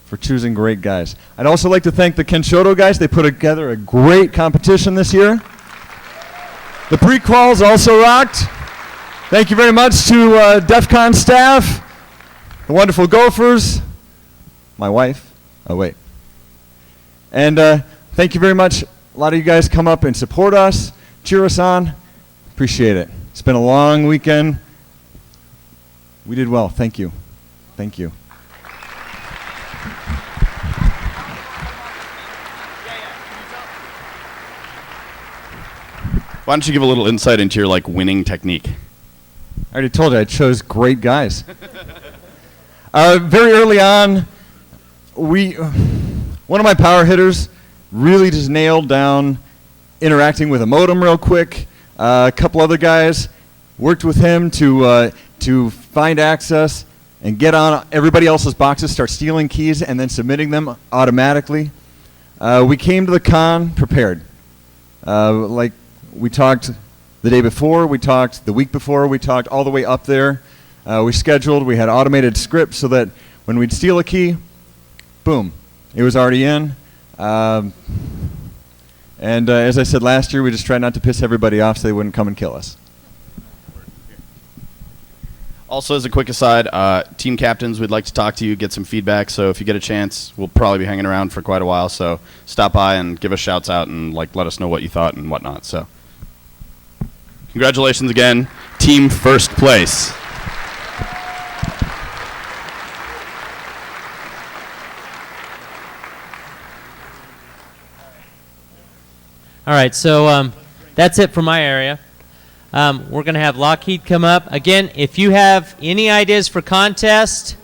for choosing great guys. I'd also like to thank the Kenshoto guys. They put together a great competition this year. The pre-quals also rocked. Thank you very much to DEF CON staff, the wonderful Gophers, my wife. Oh, wait. And thank you very much. A lot of you guys come up and support us, cheer us on. Appreciate it. It's been a long weekend. We did well. Thank you. Thank you.
Why don't you give a little insight into your winning technique?
I already told you I chose great guys. Very early on, one of my power hitters really just nailed down interacting with a modem real quick. A couple other guys worked with him to find access and get on everybody else's boxes, start stealing keys, and then submitting them automatically. We came to the con prepared. Like we talked the day before, we talked the week before, we talked all the way up there. We scheduled, we had automated scripts so that when we'd steal a key, boom, it was already in. And as I said last year, we just tried not to piss everybody off so they wouldn't come and kill us.
Also, as a quick aside, team captains, we'd like to talk to you, get some feedback. So if you get a chance, we'll probably be hanging around for quite a while. So stop by and give us shouts out and let us know what you thought and whatnot. So congratulations again, team first place.
All right, so that's it for my area. We're going to have Lockheed come up. Again, if you have any ideas for contest,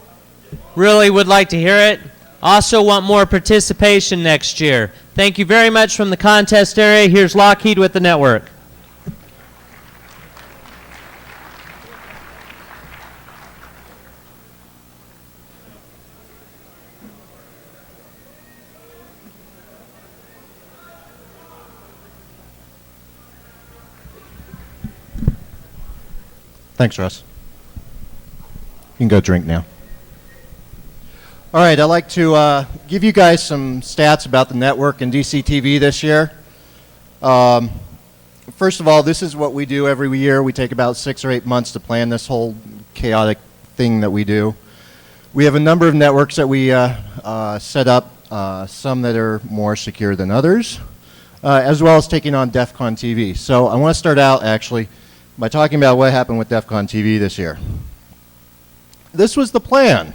really would like to hear it. Also want more participation next year. Thank you very much from the contest area. Here's Lockheed with the network.
Thanks, Russ. You can go drink now. All right, I'd like to give you guys some stats about the network and DCTV this year. First of all, this is what we do every year. We take about 6 or 8 months to plan this whole chaotic thing that we do. We have a number of networks that we set up, some that are more secure than others, as well as taking on DEF CON TV. So I want to start out, actually, by talking about what happened with DEF CON TV this year. This was the plan.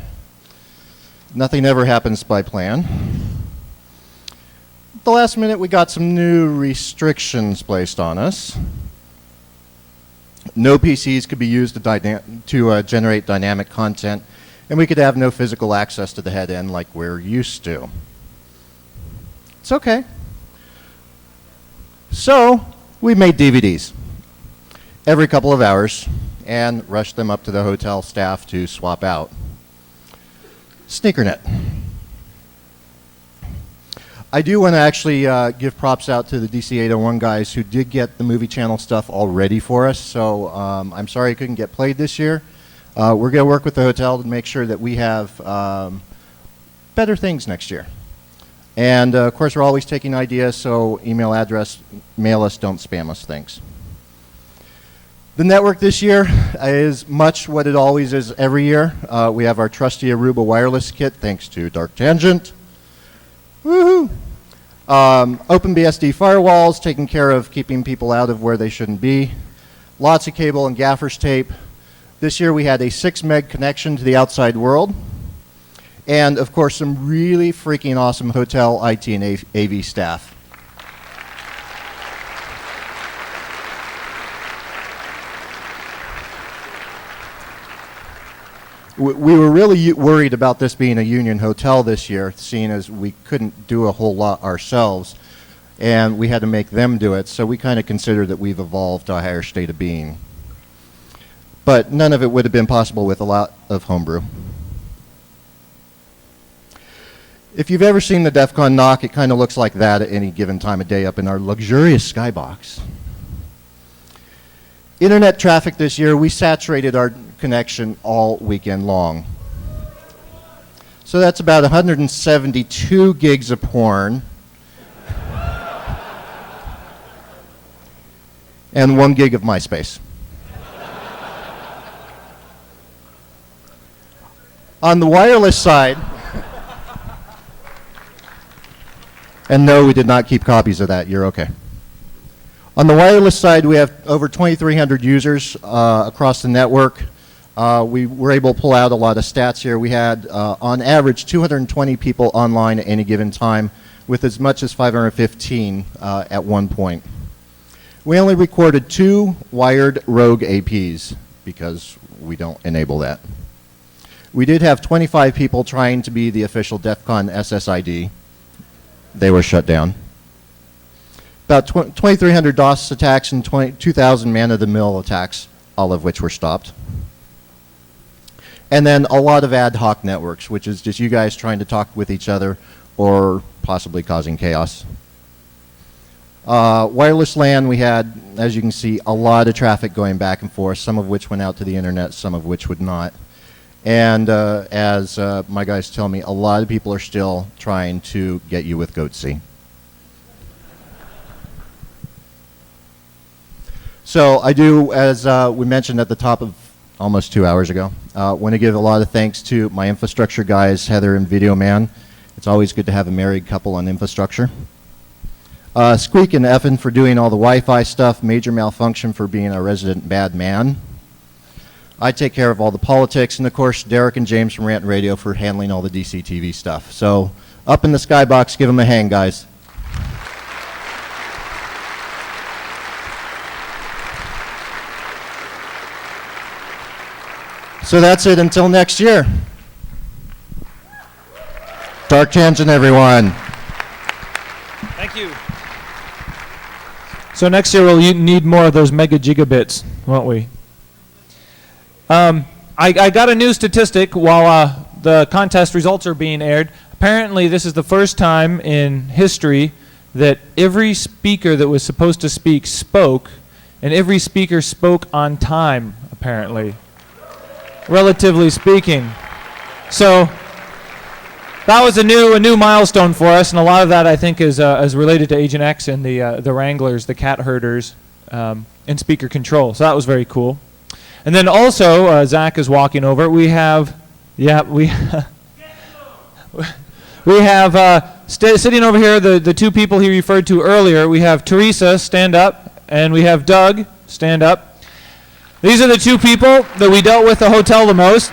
Nothing ever happens by plan. At the last minute, we got some new restrictions placed on us. No PCs could be used to generate dynamic content, and we could have no physical access to the head end like we're used to. It's okay. So, we made DVDs every couple of hours and rushed them up to the hotel staff to swap out. Sneakernet. I do want to actually give props out to the DC801 guys who did get the movie channel stuff all ready for us, so I'm sorry it couldn't get played this year. We're going to work with the hotel to make sure that we have better things next year. And of course, we're always taking ideas, so email address, mail us, don't spam us, thanks. The network this year is much what it always is every year. We have our trusty Aruba wireless kit, thanks to Dark Tangent. Woohoo! OpenBSD firewalls, taking care of keeping people out of where they shouldn't be. Lots of cable and gaffer's tape. This year we had a 6 meg connection to the outside world. And of course, some really freaking awesome hotel IT and AV staff. We were really worried about this being a union hotel this year, seeing as we couldn't do a whole lot ourselves, and we had to make them do it, so we kind of considered that we've evolved to a higher state of being. But none of it would have been possible with a lot of homebrew. If you've ever seen the DEF CON knock, it kind of looks like that at any given time of day up in our luxurious skybox. Internet traffic this year, we saturated our connection all weekend long. So that's about 172 gigs of porn and 1 gig of MySpace. On the wireless side, and no, we did not keep copies of that. You're okay. On the wireless side, we have over 2,300 users across the network. We were able to pull out a lot of stats here. We had, on average, 220 people online at any given time, with as much as 515 at one point. We only recorded 2 wired rogue APs because we don't enable that. We did have 25 people trying to be the official DEF CON SSID. They were shut down. About 2,300 DOS attacks and 2,000 man-of-the-mill attacks, all of which were stopped. And then a lot of ad hoc networks, which is just you guys trying to talk with each other or possibly causing chaos. Wireless LAN, we had, as you can see, a lot of traffic going back and forth, some of which went out to the internet, some of which would not. And as my guys tell me, a lot of people are still trying to get you with Goatsy. So I do, as we mentioned at the top of almost 2 hours ago, want to give a lot of thanks to my infrastructure guys, Heather and Video Man. It's always good to have a married couple on infrastructure. Squeak and Effin for doing all the Wi-Fi stuff, Major Malfunction for being a resident bad man. I take care of all the politics, and of course, Derek and James from Rant Radio for handling all the DC TV stuff. So, up in the skybox, give them a hand, guys. So that's it until next year. Dark Tangent, everyone.
Thank you. So next year we'll need more of those mega gigabits, won't we? I got a new statistic while the contest results are being aired. Apparently this is the first time in history that every speaker that was supposed to speak spoke, and every speaker spoke on time, apparently. Relatively speaking. So that was a new milestone for us, and a lot of that I think is related to Agent X and the Wranglers, the cat herders, in speaker control. So that was very cool. And then also, Zach is walking over. We have, we have sitting over here the 2 people he referred to earlier. We have Teresa, stand up, and we have Doug, stand up. These are the 2 people that we dealt with the hotel the most.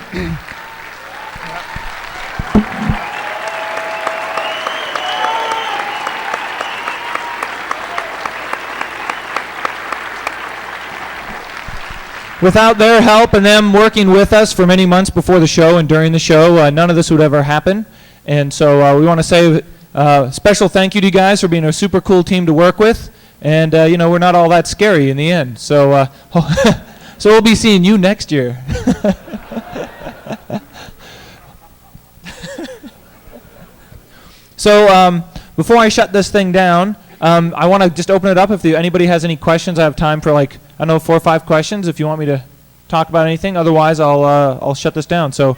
Without their help and them working with us for many months before the show and during the show, none of this would ever happen. And so we want to say a special thank you to you guys for being a super cool team to work with. And, we're not all that scary in the end. So, so we'll be seeing you next year. So before I shut this thing down, I want to just open it up. If anybody has any questions, I have time for 4 or 5 questions if you want me to talk about anything. Otherwise, I'll shut this down. So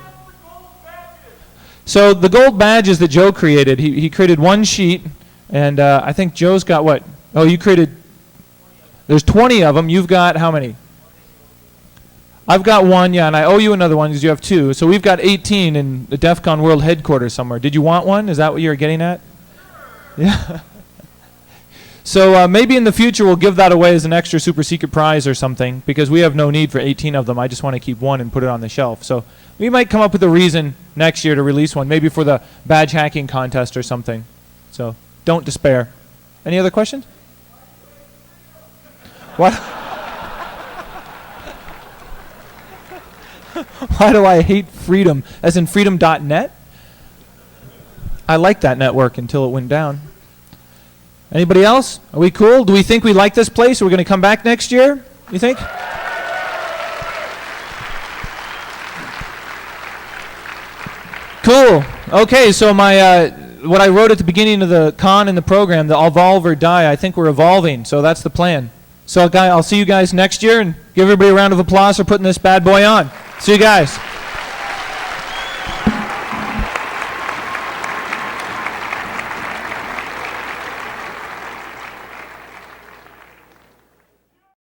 the gold badges that Joe created, he created one sheet, and I think Joe's got what? Oh, you created, there's 20 of them. You've got how many? I've got 1, yeah, and I owe you another one because you have 2. So we've got 18 in the DEF CON World Headquarters somewhere. Did you want one? Is that what you're getting at? Yeah. So maybe in the future we'll give that away as an extra super secret prize or something, because we have no need for 18 of them. I just want to keep 1 and put it on the shelf. So we might come up with a reason next year to release one, maybe for the badge hacking contest or something. So don't despair. Any other questions? What? Why do I hate freedom? As in freedom.net? I liked that network until it went down. Anybody else? Are we cool? Do we think we like this place? Are we going to come back next year? You think? Cool. Okay, so my what I wrote at the beginning of the con and the program, the evolve or die. I think we're evolving, so that's the plan. So I'll see you guys next year, and give everybody a round of applause for putting this bad boy on. See you guys.